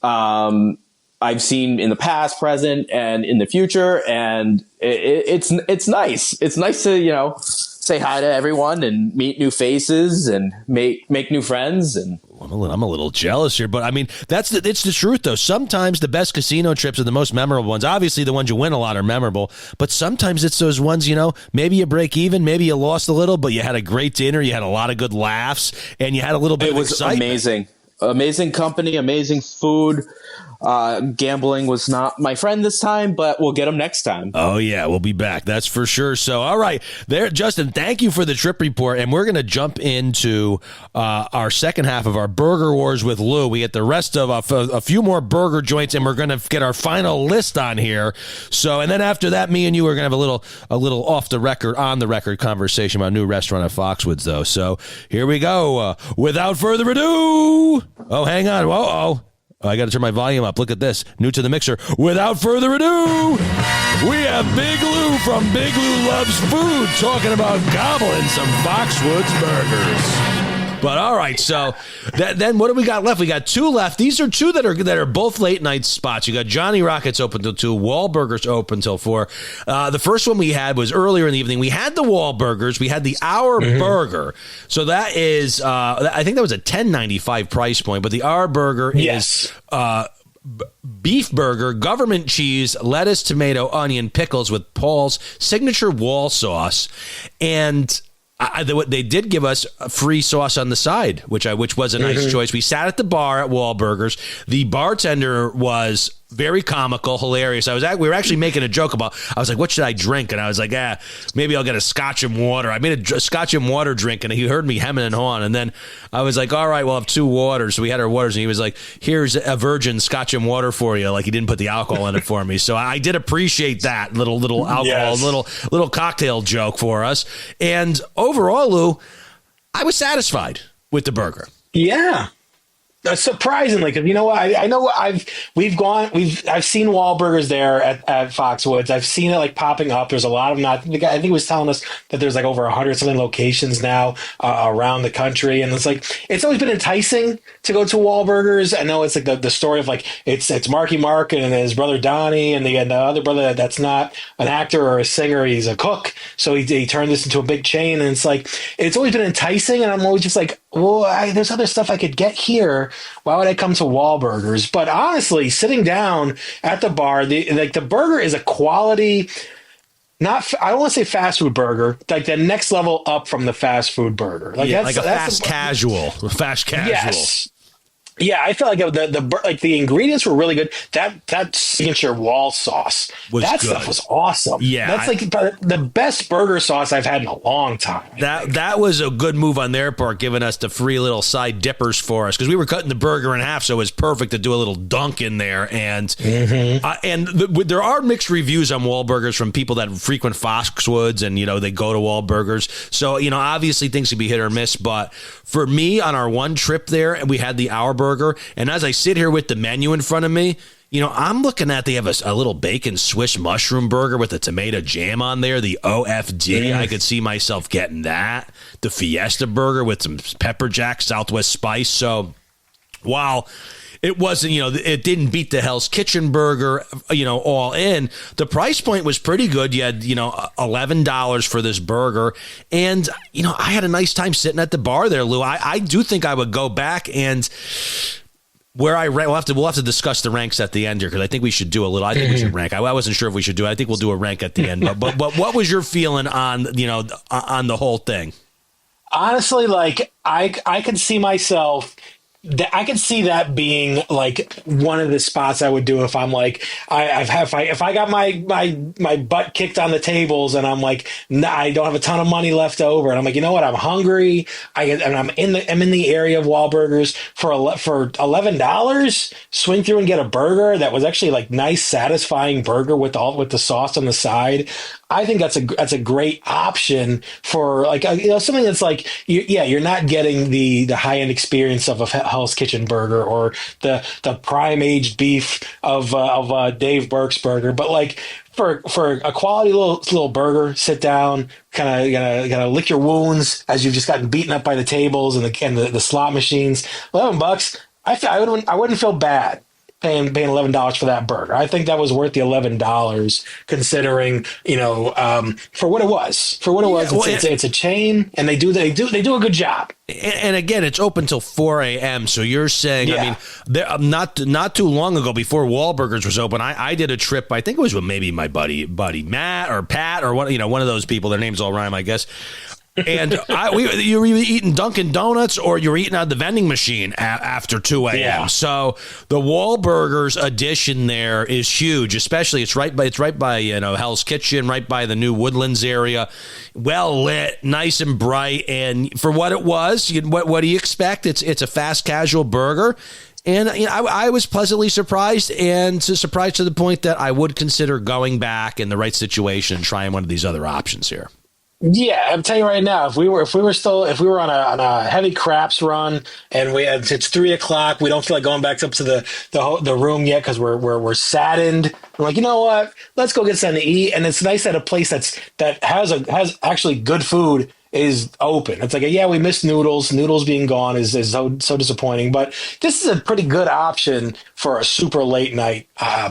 I've seen in the past, present, and in the future. And it's nice. It's nice to, say hi to everyone and meet new faces and make new friends. And I'm a little jealous here, but I mean, it's the truth though. Sometimes the best casino trips are the most memorable ones. Obviously the ones you win a lot are memorable, but sometimes it's those ones, maybe you break even, maybe you lost a little, but you had a great dinner, you had a lot of good laughs, and you had a little bit of excitement. Amazing company, amazing food. Gambling was not my friend this time, but we'll get him next time. Oh yeah, we'll be back. That's for sure. So, all right, there, Justin. Thank you for the trip report, and we're going to jump into our second half of our Burger Wars with Lou. We get the rest of a few more burger joints, and we're going to get our final list on here. So, and then after that, me and you are going to have a little off the record, on the record conversation about a new restaurant at Foxwoods, though. So here we go. Without further ado, hang on. Whoa. I got to turn my volume up. Look at this. New to the mixer. Without further ado, we have Big Lou from Big Lou Loves Food talking about gobbling some Foxwoods burgers. But all right, so then what do we got left? We got two left. These are two that are both late night spots. You got Johnny Rockets open till 2, Walburger's open till 4. The first one we had was earlier in the evening. We had the Walburgers. We had the Our Burger. So that is, I think that was a $10.95 price point. But the Our Burger is beef burger, government cheese, lettuce, tomato, onion, pickles with Paul's signature wall sauce, and they did give us a free sauce on the side, which was a nice choice. We sat at the bar at Walburgers. The bartender was very comical, hilarious. We were actually making a joke about, I was like, what should I drink? And I was like, maybe I'll get a scotch and water. I made a scotch and water drink, and he heard me hemming and hawing. And then I was like, all right, we'll have 2 waters. So we had our waters, and he was like, here's a virgin scotch and water for you. Like, he didn't put the alcohol in it for me. So I did appreciate that little alcohol, little cocktail joke for us. And overall, Lou, I was satisfied with the burger. Yeah. Surprisingly, because I know I've seen Walburgers there at Foxwoods. I've seen it like popping up. There's a lot of them. I think he was telling us that there's like over 100 something locations now around the country, and it's always been enticing to go to Walburgers. I know it's like the story of like it's Marky Mark and his brother Donnie and the other brother that's not an actor or a singer. He's a cook, so he turned this into a big chain, and it's always been enticing. And I'm always just like, well, there's other stuff I could get here. Why would I come to Walburgers? But honestly, sitting down at the bar, the burger is a quality, I don't want to say fast food burger, like the next level up from the fast food burger. That's fast casual. Yes. Yeah, I felt like the ingredients were really good. That signature wall sauce, stuff was awesome. Yeah, that's like the best burger sauce I've had in a long time. That was a good move on their part, giving us the free little side dippers for us, because we were cutting the burger in half, so it was perfect to do a little dunk in there. And there are mixed reviews on Walburgers from people that frequent Foxwoods, and they go to Walburgers. So obviously things could be hit or miss, but for me, on our one trip there, we had the Our Burger burger. And as I sit here with the menu in front of me, you know, I'm looking at, they have a little bacon Swiss mushroom burger with a tomato jam on there, the OFD. I could see myself getting that. The Fiesta burger with some pepper jack, Southwest spice. So while it wasn't, you know, it didn't beat the Hell's Kitchen burger, you know, all in, the price point was pretty good. You had, you know, $11 for this burger. And, you know, I had a nice time sitting at the bar there, Lou. I do think I would go back, and where I rank, we'll have to discuss the ranks at the end here, because I think we should do a little. I think we should rank. I wasn't sure if we should do it. I think we'll do a rank at the end. But what was your feeling on, you know, on the whole thing? Honestly, like I could see myself. I could see that being like one of the spots I would do if I'm like if I got my butt kicked on the tables and I'm like, nah, I don't have a ton of money left over, and I'm like, you know what, I'm hungry, and I'm in the area of Walburgers for $11, swing through and get a burger that was actually like nice, satisfying burger with the sauce on the side. I think that's a great option for like something that's like you're not getting the high end experience of a Hell's Kitchen burger or the prime aged beef of Dave Burke's burger, but like for a quality little burger, sit down, kind of lick your wounds as you've just gotten beaten up by the tables and the slot machines. $11, I wouldn't feel bad paying $11 for that burger. I think that was worth the $11, considering, you know, for what it was. It's a chain, and they do a good job. And again, it's open till 4 a.m. So you're saying, I mean, not too long ago, before Walburgers was open, I did a trip. I think it was with maybe my buddy Matt or Pat or one of those people. Their names all rhyme, I guess. And you were either eating Dunkin' Donuts or you were eating out of the vending machine after 2 a.m. Yeah. So the Walburgers addition there is huge, especially it's right by you know, Hell's Kitchen, right by the new Woodlands area, well lit, nice and bright, and for what it was, what do you expect? It's a fast casual burger. And you know, I was pleasantly surprised, and surprised to the point that I would consider going back in the right situation and trying one of these other options here. Yeah, I'm telling you right now, if we were on a heavy craps run and it's 3:00, we don't feel like going back up to the room yet because we're saddened. We're like, you know what? Let's go get something to eat. And it's nice that a place that has actually good food is open. It's like, yeah, we missed noodles. Noodles being gone is so disappointing. But this is a pretty good option for a super late night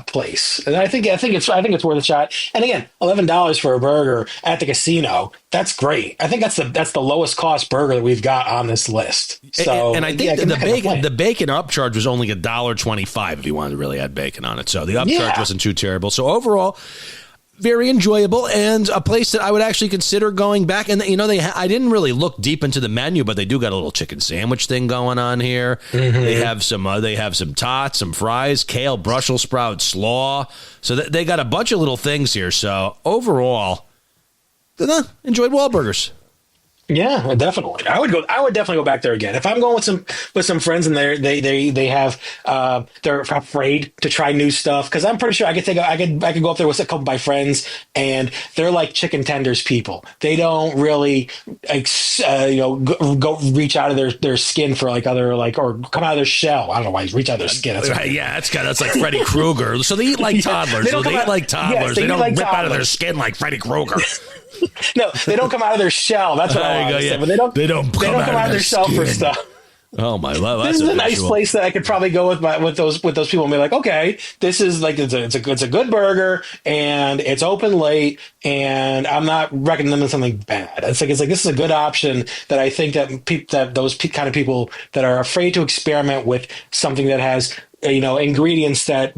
place, and I think it's worth a shot. And again, $11 for a burger at the casino, that's great. I think that's the lowest cost burger that we've got on this list. So, and I think the bacon upcharge was only $1.25 if you wanted to really add bacon on it. So the upcharge wasn't too terrible. So overall, very enjoyable, and a place that I would actually consider going back. And you know, I didn't really look deep into the menu, but they do got a little chicken sandwich thing going on here. Mm-hmm. They have some tots, some fries, kale, Brussels sprout, slaw. So they got a bunch of little things here. So overall, enjoyed Walburgers. Yeah, definitely. I would definitely go back there again. If I'm going with some friends and they have they're afraid to try new stuff, because I'm pretty sure I could go up there with a couple of my friends, and they're like chicken tenders people. They don't really go reach out of their skin for like other or come out of their shell. I don't know why reach out of their skin. That's right. Yeah, that's like Freddy Krueger. So they eat like toddlers. They don't rip out of their skin like Freddy Krueger. No, they don't come out of their shell. That's what I want to say. But they don't come out of their shell for stuff. Oh my love! This is a nice place that I could probably go with those people and be like, okay, this is like it's a good burger and it's open late, and I'm not recommending something bad. It's like this is a good option that I think that those kind of people that are afraid to experiment with something that has ingredients that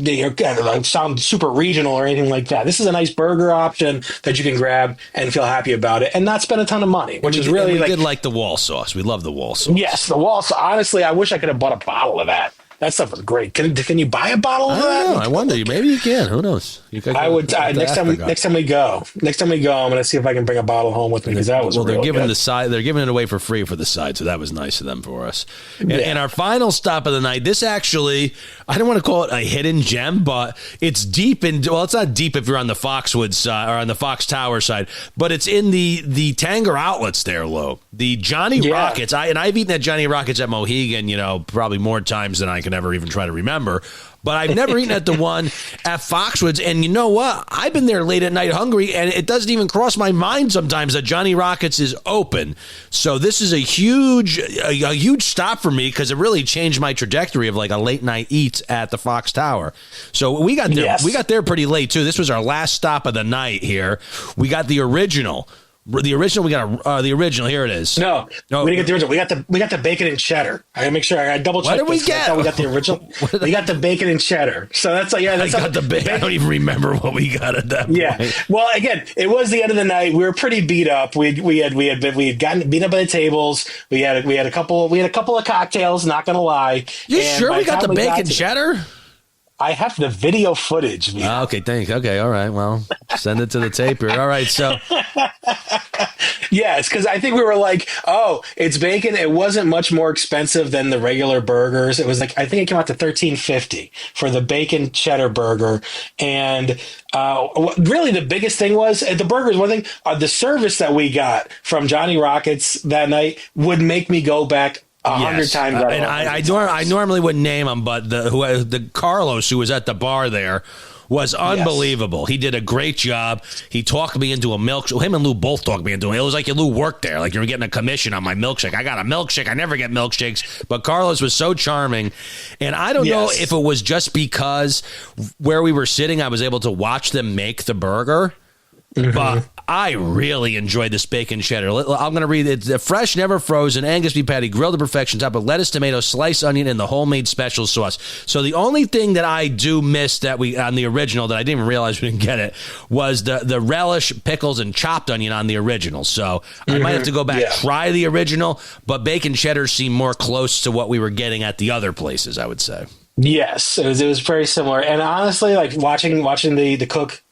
sound super regional or anything like that. This is a nice burger option that you can grab and feel happy about it and not spend a ton of money, which is really we did like the wall sauce. We love the wall sauce. Yes, the wall sauce. Honestly, I wish I could have bought a bottle of that. That stuff was great. Can you buy a bottle of I that? don't know. I wonder. Maybe you can. Who knows? I would next time we go, I'm going to see if I can bring a bottle home with me because that was well. They're really giving good. the side. They're giving it away for free for the side, so that was nice of them for us. And our final stop of the night. This actually, I don't want to call it a hidden gem, but it's deep in. Well, it's not deep if you're on the Foxwoods side or on the Fox Tower side, but it's in the Tanger outlets there, Lou. The Johnny Rockets. I've eaten at Johnny Rockets at Mohegan, probably more times than I can ever even try to remember. But I've never eaten at the one at Foxwoods. And you know what? I've been there late at night hungry, and it doesn't even cross my mind sometimes that Johnny Rockets is open. So this is a huge stop for me because it really changed my trajectory of like a late night eat at the Fox Tower. So we got there. Yes. We got there pretty late too. This was our last stop of the night here. We got the original. The original, we got the original. Here it is. No, we didn't get the original. We got the bacon and cheddar. I gotta make sure I double check. What did we get? I thought we got the original. We got the bacon and cheddar. So that's like I got the bacon. I don't even remember what we got at that point. Yeah. Well, again, it was the end of the night. We were pretty beat up. We had gotten beat up by the tables. We had a couple of cocktails. Not gonna lie. You sure we got the bacon cheddar? I have the video footage. Okay, thanks. Okay, all right. Well, send it to the tape here. All right, so. Yes, because I think we were like, oh, it's bacon. It wasn't much more expensive than the regular burgers. It was like, I think it came out to $13.50 for the bacon cheddar burger. And really the biggest thing was the burgers. One thing, the service that we got from Johnny Rockets that night would make me go back 100 times. And I normally wouldn't name him, but the Carlos who was at the bar there was unbelievable. Yes. He did a great job. He talked me into a milkshake. Him and Lou both talked me into it. It was like Lou worked there, like you were getting a commission on my milkshake. I got a milkshake. I never get milkshakes, but Carlos was so charming. And I don't know if it was just because where we were sitting, I was able to watch them make the burger. Mm-hmm. But I really enjoyed this bacon cheddar. I'm going to read it. The fresh, never frozen Angus beef patty, grilled to perfection, top of lettuce, tomato, sliced onion, and the homemade special sauce. So the only thing that I do miss that we on the original that I didn't even realize we didn't get it was the relish, pickles, and chopped onion on the original. So I might have to go back try the original. But bacon cheddar seemed more close to what we were getting at the other places, I would say. Yes, it was very similar. And honestly, like watching the cook.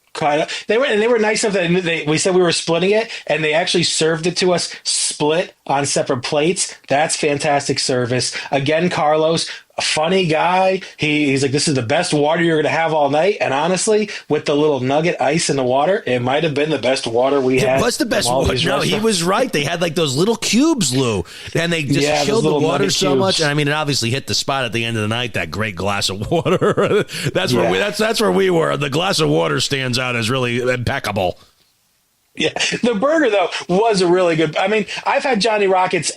They were nice enough that we said we were splitting it, and they actually served it to us split on separate plates. That's fantastic service. Again, Carlos, a funny guy. He's like, this is the best water you're going to have all night. And honestly, with the little nugget ice in the water, it might have been the best water we had. It was the best water. No, he was right. They had like those little cubes, Lou, and they just chilled the water so much. And I mean, it obviously hit the spot at the end of the night. That great glass of water. That's where we were. The glass of water stands out as really impeccable. Yeah, the burger though was a really good. I mean, I've had Johnny Rockets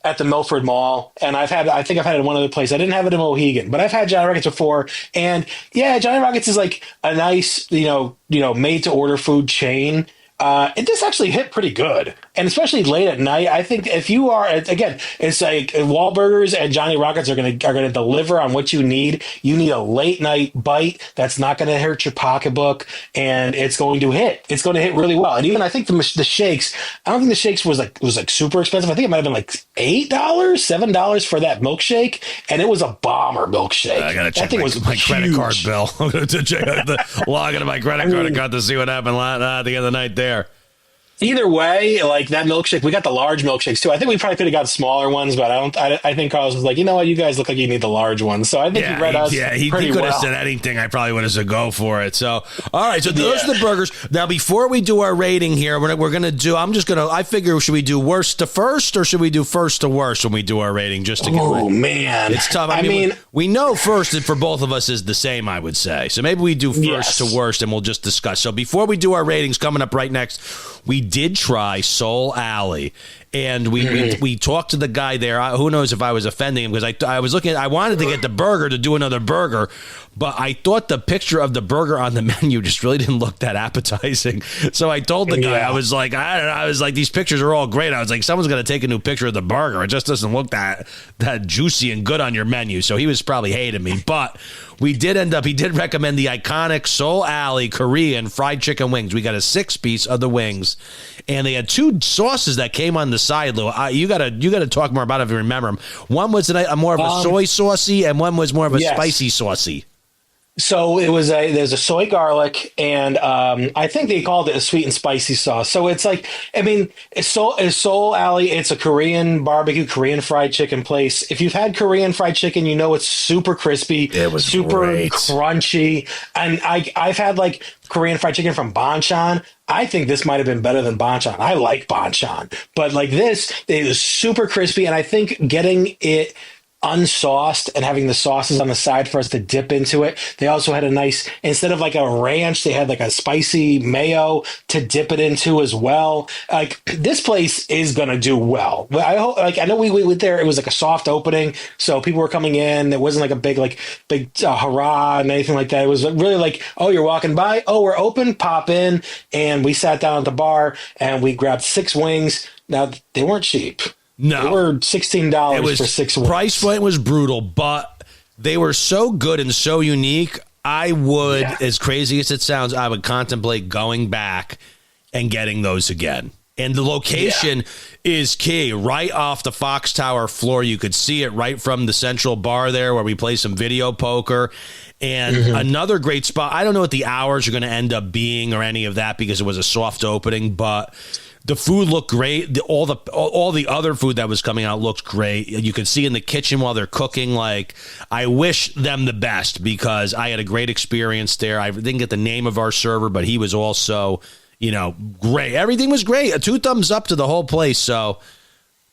at the Milford Mall, and I think I've had it in one other place. I didn't have it in Mohegan, but I've had Johnny Rockets before. And yeah, Johnny Rockets is like a nice, made to order food chain. It just actually hit pretty good. And especially late at night, I think if you are, again, it's like Walburgers and Johnny Rockets are going to deliver on what you need. You need a late night bite that's not going to hurt your pocketbook, and it's going to hit. It's going to hit really well. And even I think the shakes, I don't think the shakes was super expensive. I think it might have been like $8, $7 for that milkshake, and it was a bomber milkshake. I got to check my credit card bill. I'm going to check the log into my credit card account to see what happened at the end of the night there. Either way, like that milkshake, we got the large milkshakes too. I think we probably could have got smaller ones, but I think Carlos was like, you know what, you guys look like you need the large ones. So I think he read us. Yeah, he could have said anything. I probably would have said go for it. So all right, so those are the burgers. Now before we do our rating here, we're gonna do. I figure should we do worst to first or should we do first to worst when we do our rating? Just to get man, it's tough. I mean, we know first for both of us is the same. I would say so. Maybe we do first to worst, and we'll just discuss. So before we do our ratings, coming up right next, we did try Soul Alley, and we talked to the guy there. Who knows if I was offending him because I was looking. I wanted to get the burger to do another burger, but I thought the picture of the burger on the menu just really didn't look that appetizing. So I told the guy, I was like, I was like, these pictures are all great. I was like, someone's going to take a new picture of the burger. It just doesn't look that juicy and good on your menu. So he was probably hating me, but he did recommend the iconic Soul Alley Korean fried chicken wings. We got a 6-piece of the wings, and they had 2 sauces that came on the side, Lou. You gotta talk more about it if you remember them. One was a more of a soy saucy, and one was more of a spicy saucy. So there's a soy garlic, and I think they called it a sweet and spicy sauce. So it's like, I mean, it's Seoul Alley. It's a Korean barbecue, Korean fried chicken place. If you've had Korean fried chicken, you know it's super crispy. It was super great. crunchy. And I've had like Korean fried chicken from Banchan. I think this might have been better than Banchan. I like Banchan, but like this, it was super crispy. And I think getting it unsauced and having the sauces on the side for us to dip into it. They also had a nice, instead of like a ranch, they had like a spicy mayo to dip it into as well. Like this place is going to do well. I hope, like, I know we went there. It was like a soft opening. So people were coming in. It wasn't like a big hurrah and anything like that. It was really like, oh, you're walking by. Oh, we're open, pop in. And we sat down at the bar and we grabbed 6 wings. Now they weren't cheap. No, they were $16 for 6 wings. Price point was brutal, but they were so good and so unique. I would, as crazy as it sounds, I would contemplate going back and getting those again. And the location is key. Right off the Fox Tower floor, you could see it right from the central bar there where we play some video poker. And another great spot. I don't know what the hours are going to end up being or any of that because it was a soft opening, but the food looked great. All the other food that was coming out looked great. You could see in the kitchen while they're cooking. Like, I wish them the best because I had a great experience there. I didn't get the name of our server, but he was also, great. Everything was great. 2 thumbs up to the whole place. So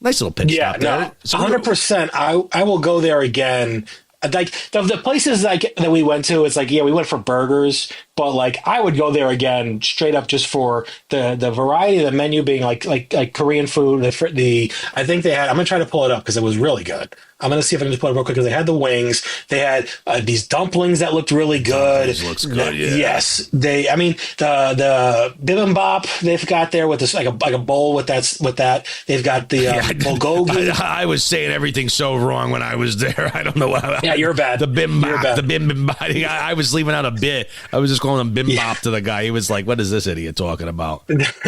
nice little pit stop there. No, 100%. I will go there again. Like the places like that we went to, it's like, we went for burgers, but like I would go there again straight up just for the variety of the menu being like Korean food. I think they had, I'm gonna try to pull it up because it was really good. I'm gonna see if I can just pull it real quick because they had the wings. They had these dumplings that looked really good. Looks good. Yeah. Yes, the bibimbap they've got there with this like a bowl with that. They've got the bulgogi. I was saying everything so wrong when I was there. I don't know how. Yeah, you're bad. The bibimbap. I was leaving out a bit. I was just calling him bimbap to the guy. He was like, "What is this idiot talking about?"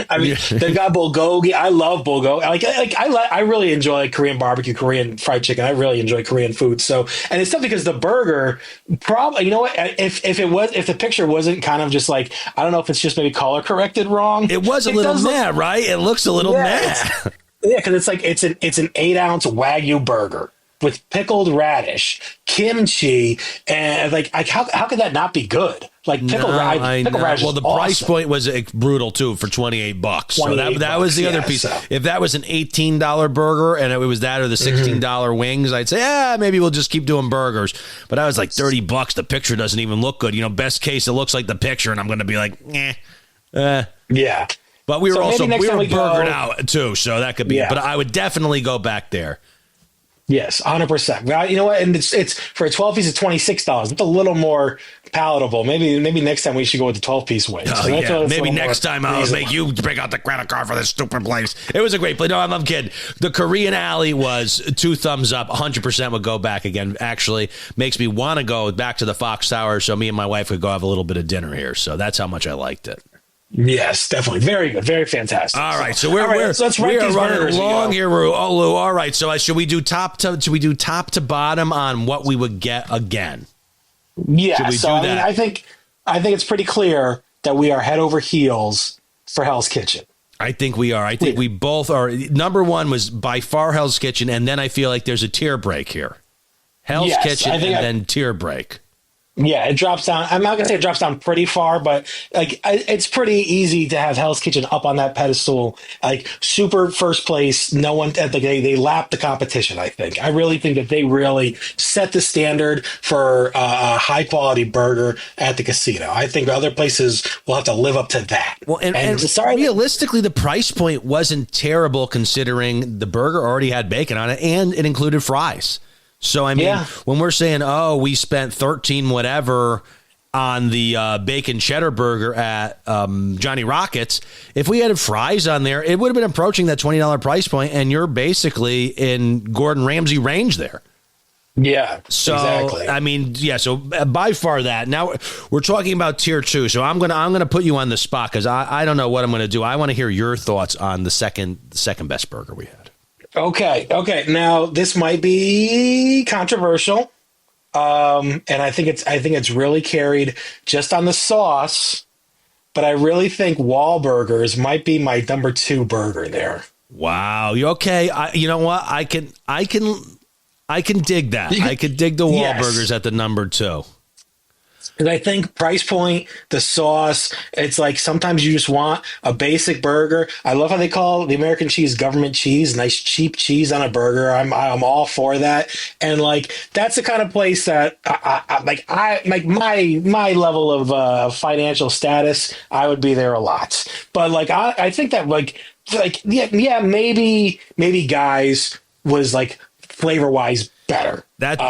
I mean, they've got bulgogi. I love bulgogi. I really enjoy Korean barbecue, Korean fried chicken. I really enjoy Korean food. So, and it's tough because the burger, probably, you know what? If the picture wasn't kind of just like, I don't know if it's just maybe color corrected wrong. It was a little meh, right? It looks a little meh. Yeah, because it's like it's an 8-ounce Wagyu burger with pickled radish, kimchi, and like how could that not be good? Like pickled radish. Well, the price point was brutal too for $28. So that was the other piece. So. If that was an $18 burger and it was that or the $16 wings, I'd say, maybe we'll just keep doing burgers. But I was like $30. The picture doesn't even look good. Best case, it looks like the picture, and I'm going to be like, yeah. But we were burgered out too, so that could be it. But I would definitely go back there. Yes, 100%. Well, you know what? And it's for a 12-piece, it's $26. It's a little more palatable. Maybe next time we should go with the 12-piece wings. Maybe next time I'll make you bring out the credit card for this stupid place. It was a great place. No, I'm kidding. The Korean Alley was 2 thumbs up. 100% would go back again. Actually, makes me want to go back to the Fox Tower so me and my wife could go have a little bit of dinner here. So that's how much I liked it. Yes, definitely. Very good. Very fantastic. All right. So we're running long here, Lou. All right. So should we do top to bottom on what we would get again? Yeah. I mean, I think it's pretty clear that we are head over heels for Hell's Kitchen. I think we are. I think we both are. Number one was by far Hell's Kitchen, and then I feel like there's a tier break here. Hell's Kitchen and then tier break. Yeah, it drops down. I'm not going to say it drops down pretty far, but like it's pretty easy to have Hell's Kitchen up on that pedestal. Like super first place. No one, they lapped the competition, I think. I really think that they really set the standard for a high quality burger at the casino. I think other places will have to live up to that. Well, and realistically, the price point wasn't terrible considering the burger already had bacon on it and it included fries. So, I mean, when we're saying, we spent 13 whatever on the bacon cheddar burger at Johnny Rockets, if we had fries on there, it would have been approaching that $20 price point, and you're basically in Gordon Ramsay range there. Yeah. So exactly. I mean, yeah. So by far that. Now we're talking about tier 2. So I'm gonna put you on the spot because I don't know what I'm gonna do. I want to hear your thoughts on the second best burger we had. Okay. Now this might be controversial, and I think it's really carried just on the sauce. But I really think Walburgers might be my number 2 burger there. Wow. You okay? You know what? I can dig that. I could dig the Walburgers at the number 2. And I think price point, the sauce, it's like sometimes you just want a basic burger. I love how they call the American cheese government cheese, nice cheap cheese on a burger. I'm all for that. And like that's the kind of place that my level of financial status, I would be there a lot. But like I think that maybe Guys was like flavor wise better. That's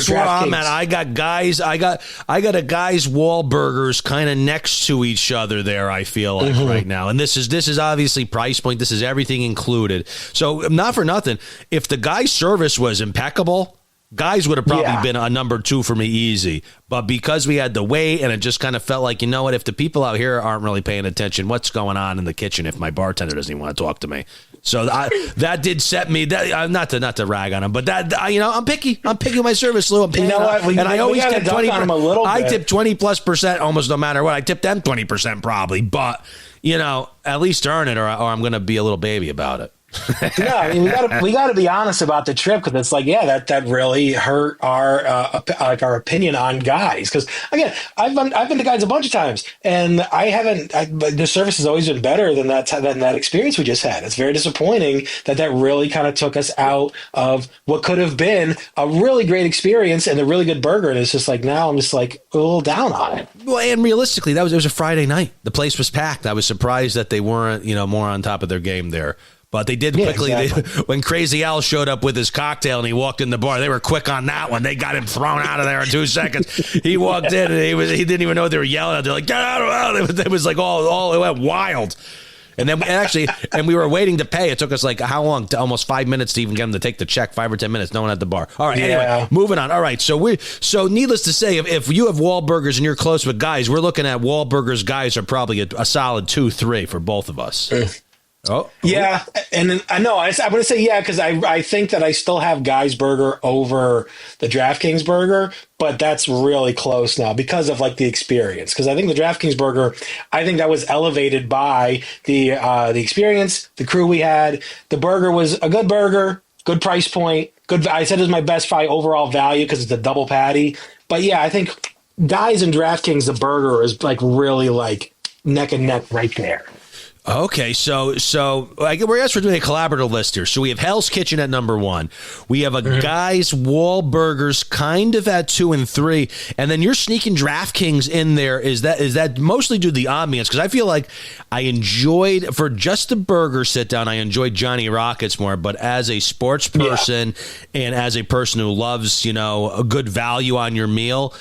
where I'm at. I got a Guys Walburgers kind of next to each other there. I feel like right now, and this is obviously price point. This is everything included. So not for nothing, if the Guys service was impeccable, Guys would have probably been a number 2 for me easy. But because we had to wait, and it just kind of felt like, you know what, if the people out here aren't really paying attention, what's going on in the kitchen if my bartender doesn't even want to talk to me? So that did set me. Not to rag on him, but I'm picky. I'm picky with my service, Lou. I'm paying, you know what? I always tip 20 on him a little bit. I tip 20+% almost no matter what. I tip them 20% probably, but at least earn it, or I'm going to be a little baby about it. Yeah, I mean, we got to be honest about the trip because it's like, that really hurt our opinion on Guys. Because again, I've been to Guys a bunch of times, and the service has always been better than that experience we just had. It's very disappointing that really kind of took us out of what could have been a really great experience and a really good burger. And it's just like now I'm just like a little down on it. Well, and realistically, it was a Friday night. The place was packed. I was surprised that they weren't more on top of their game there. But they did quickly. Exactly. When Crazy Al showed up with his cocktail and he walked in the bar, they were quick on that one. They got him thrown out of there in 2 seconds. He walked in and he didn't even know what they were yelling at. They're like, get out of it. It was like all it went wild. And then we were waiting to pay. It took us like how long? Almost 5 minutes to even get them to take the check. 5 or 10 minutes. No one at the bar. All right. Anyway, moving on. All right. So needless to say, if you have Walburgers and you're close with Guys, we're looking at Walburgers. Guys are probably a solid 2-3 for both of us. Oh yeah, and then I know I'm going to say because I think that I still have Guys Burger over the DraftKings Burger, but that's really close now because of like the experience. Because I think the DraftKings Burger, I think that was elevated by the experience, the crew we had. The burger was a good burger, good price point, good. I said it was my best buy overall value because it's a double patty. But yeah, I think Guys and DraftKings, the burger is like really like neck and neck right there. Okay, so we're asked for doing a collaborative list here. So we have Hell's Kitchen at number 1. We have a Guys Walburgers kind of at 2 and 3, and then you're sneaking DraftKings in there. Is that mostly due to the ambience? Because I feel like I enjoyed, for just the burger sit down, I enjoyed Johnny Rockets more. But as a sports person and as a person who loves a good value on your meal,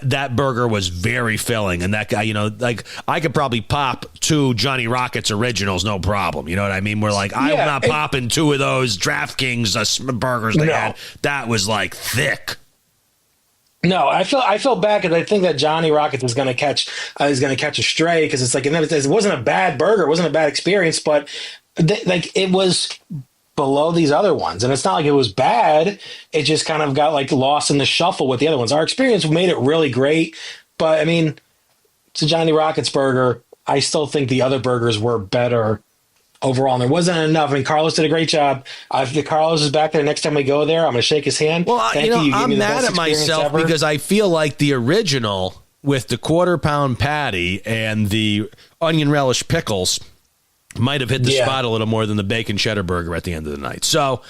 that burger was very filling, and that guy, like I could probably pop 2 Johnny Rockets originals, no problem. You know what I mean? We're like, I'm not popping 2 of those DraftKings burgers they had. That was like thick. No, I feel bad because I think that Johnny Rockets is going to catch a stray because it's like it wasn't a bad burger, it wasn't a bad experience, but it was below these other ones, and it's not like it was bad. It just kind of got like lost in the shuffle with the other ones. Our experience made it really great, but I mean, it's a Johnny Rockets burger. I still think the other burgers were better overall, and there wasn't enough. I mean, Carlos did a great job. If Carlos is back there next time we go there, I'm going to shake his hand. Well, I'm mad at myself because I feel like the original with the 1/4 pound patty and the onion relish pickles might have hit the spot a little more than the bacon cheddar burger at the end of the night. So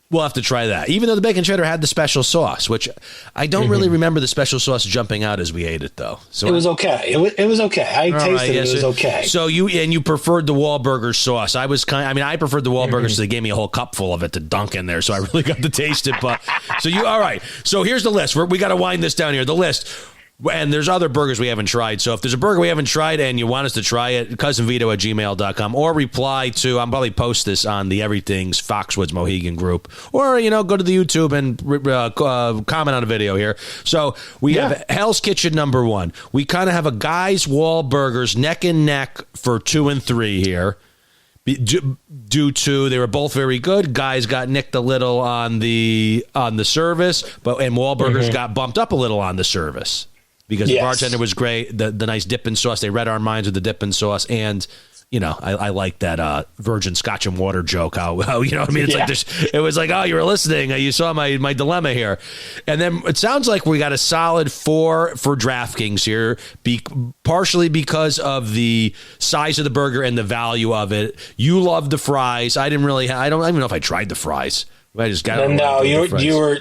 we'll have to try that. Even though the bacon cheddar had the special sauce, which I don't really remember the special sauce jumping out as we ate it, though. So it was okay. It was okay. I tasted it. It was okay. So you preferred the Walburger sauce. I preferred the Walburger, so they gave me a whole cup full of it to dunk in there. So I really got to taste it. But all right. So here's the list. We got to wind this down here. The list. And there's other burgers we haven't tried. So if there's a burger we haven't tried and you want us to try it, cousinvito@gmail.com, or reply to, I'll probably post this on the Everything's Foxwoods Mohegan group, or, go to the YouTube and comment on a video here. So we have Hell's Kitchen number 1. We kind of have a Guy's Walburgers neck and neck for 2 and 3 here. Due to they were both very good. Guys got nicked a little on the service, and Walburgers got bumped up a little on the service. Because the bartender was great, the nice dipping sauce. They read our minds with the dipping sauce, and I like that virgin Scotch and water joke. How you know what I mean? It's like it was like, oh, you were listening. You saw my dilemma here, and then it sounds like we got a solid 4 for DraftKings here, partially because of the size of the burger and the value of it. You love the fries. I didn't really. I don't even know if I tried the fries. I just got no. You were.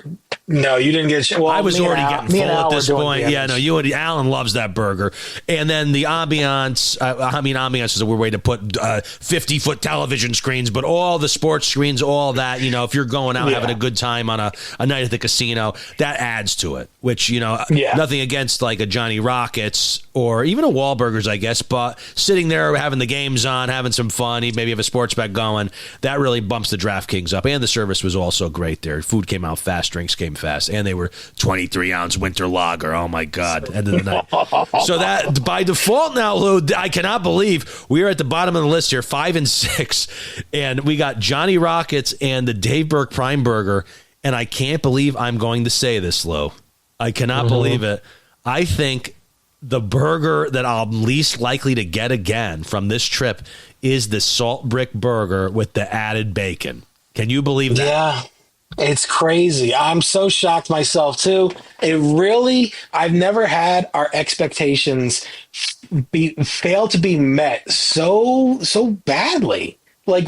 No, you didn't get. Well, I was already getting full at this point. Yeah, no, Alan loves that burger, and then the ambiance. Ambiance is a weird way to put 50-foot television screens, but all the sports screens, all that. If you're going out having a good time on a night at the casino, that adds to it. Which nothing against like a Johnny Rockets or even a Walburgers, I guess, but sitting there having the games on, having some fun, maybe have a sports bet going, that really bumps the DraftKings up, and the service was also great there. Food came out fast, drinks came fast, and they were 23-ounce winter lager. Oh my God! End of the night. So that by default now, Lou, I cannot believe we are at the bottom of the list here, 5 and 6, and we got Johnny Rockets and the Dave Burke Prime Burger, and I can't believe I'm going to say this, Lou. I cannot believe it. I think the burger that I'm least likely to get again from this trip is the Salt Brick Burger with the added bacon. Can you believe that? Yeah. It's crazy. I'm so shocked myself too. I've never had our expectations fail to be met so badly. I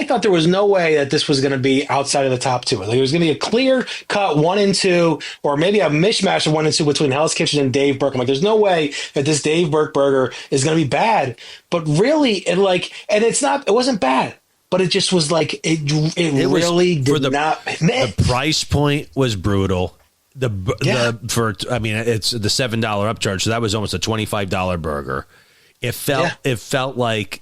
thought there was no way that this was going to be outside of the top 2. Like, it was going to be a clear cut 1 and 2, or maybe a mishmash of 1 and 2 between Hell's Kitchen and Dave Burke. I'm like, there's no way that this Dave Burke burger is going to be bad. But really, it wasn't bad. But it just was like it really did not. The price point was brutal. It's the $7 upcharge, so that was almost a $25 burger. It felt like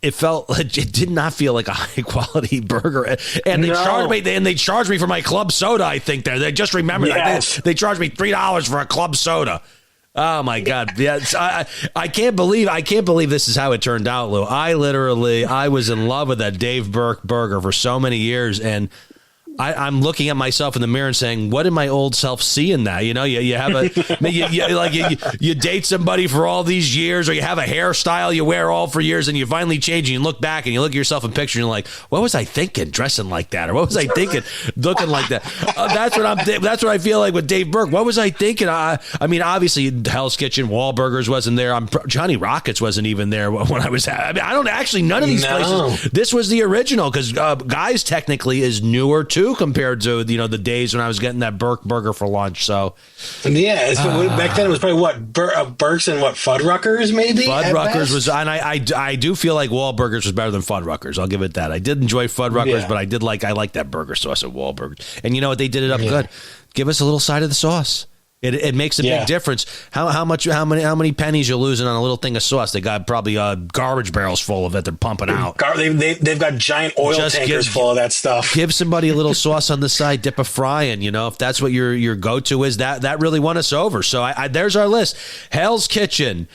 it did not feel like a high quality burger, and they charged me for my club soda. I think they just remembered they charged me $3 for a club soda. Oh my God! Yeah, I can't believe this is how it turned out, Lou. I was in love with that Dave Burke burger for so many years, and I'm looking at myself in the mirror and saying, "What did my old self see in that?" You have you date somebody for all these years, or you have a hairstyle you wear all for years, and you finally change, and you look back and you look at yourself in a picture, and you're like, "What was I thinking, dressing like that, or what was I thinking, looking like that?" That's what I feel like with Dave Burke. What was I thinking? Obviously, Hell's Kitchen, Walburgers wasn't there. Johnny Rockets wasn't even there when I was. I don't actually. None of these places. This was the original, because Guys technically is newer too, compared to the days when I was getting that Burke burger for lunch. So back then it was probably Burke's and Fuddruckers maybe. Fuddruckers was, and I do feel like Walburgers was better than Fuddruckers. I'll give it that. I did enjoy Fuddruckers, but I like that burger sauce at Walburgers. And you know what, they did it up good. Give us a little side of the sauce. It makes a big difference. How many pennies you're losing on a little thing of sauce? They got probably garbage barrels full of it. They're pumping out. They've got giant oil tankers full of that stuff. Give somebody a little sauce on the side, dip a fry in. If that's what your go-to is, that really won us over. So there's our list. Hell's Kitchen,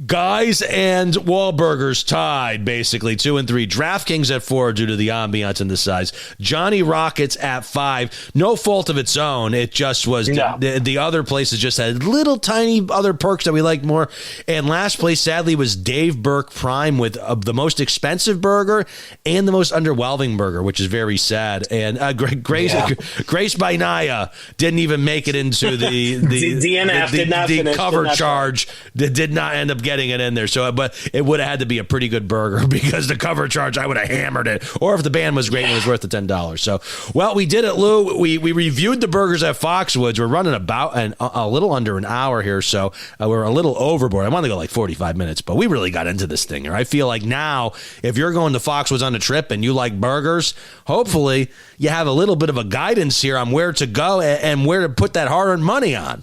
Guys and Walburgers tied, basically 2 and 3. DraftKings at 4 due to the ambiance and the size. Johnny Rockets at 5. No fault of its own. It just was the other places just had little tiny other perks that we liked more. And last place, sadly, was Dave Burke Prime with the most expensive burger and the most underwhelming burger, which is very sad. And Grace Bainaya didn't even make it into the DNF. Did not finish. Cover charge. Did not end up getting it in there. So, but it would have had to be a pretty good burger, because the cover charge, I would have hammered it. Or if the band was great, it was worth the $10. So, well, we did it, Lou. We reviewed the burgers at Foxwoods. We're running about a little under an hour here, so we're a little overboard. I wanted to go like 45 minutes, but we really got into this thing. I feel like now, if you're going to Foxwoods on a trip and you like burgers, hopefully you have a little bit of a guidance here on where to go and where to put that hard-earned money on.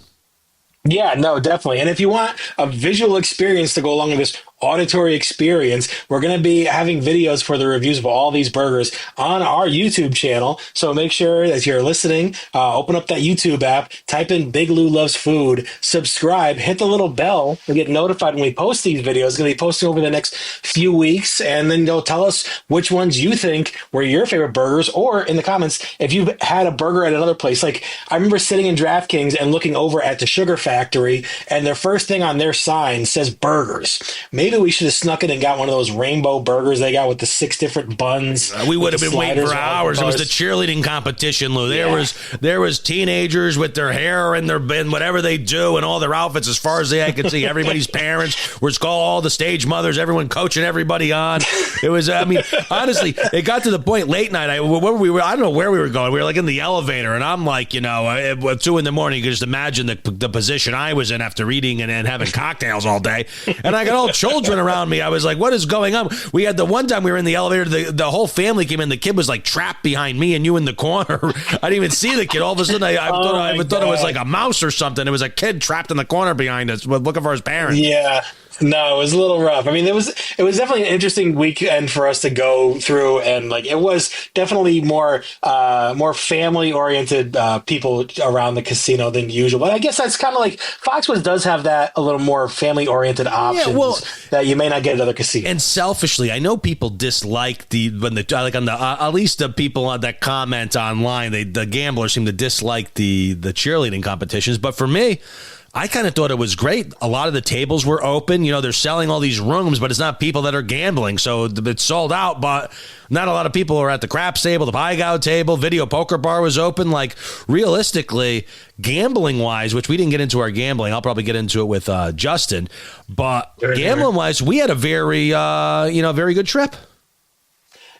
Yeah, no, definitely. And if you want a visual experience to go along with this auditory experience, we're going to be having videos for the reviews of all these burgers on our YouTube channel. So make sure as you're listening, open up that YouTube app, type in Big Lou Loves Food, subscribe, hit the little bell and get notified when we post these videos. It's going to be posted over the next few weeks. And then you'll tell us which ones you think were your favorite burgers, or in the comments, if you've had a burger at another place. Like, I remember sitting in DraftKings and looking over at the Sugar Factory, and their first thing on their sign says burgers. Maybe we should have snuck it and got one of those rainbow burgers they got with the 6 different buns. We would have been waiting for sliders, hours. It was the cheerleading competition, Lou. There was teenagers with their hair and their and whatever they do and all their outfits as far as the eye could see. Everybody's parents were all the stage mothers, everyone coaching everybody on. It was, I mean, honestly, it got to the point late night. I don't know where we were going. We were like in the elevator, and I'm like, at 2 a.m, you could just imagine the position I was in after eating and having cocktails all day. And I got all children around me. I was like, what is going on? We had the one time we were in the elevator, the whole family came in. The kid was like trapped behind me and you in the corner. I didn't even see the kid. All of a sudden, I thought it was like a mouse or something. It was a kid trapped in the corner behind us looking for his parents. Yeah. No, it was a little rough. I mean, it was definitely an interesting weekend for us to go through, and like it was definitely more family oriented people around the casino than usual. But I guess that's kind of like Foxwoods does have that a little more family oriented options that you may not get at other casinos. And selfishly, I know people dislike at least the people that comment online, the gamblers seem to dislike the cheerleading competitions. But for me, I kind of thought it was great. A lot of the tables were open. They're selling all these rooms, but it's not people that are gambling. So it's sold out, but not a lot of people are at the craps table, the pie gow table, video poker bar was open. Like, realistically, gambling wise, which we didn't get into our gambling, I'll probably get into it with Justin, but gambling wise, we had a very, very good trip.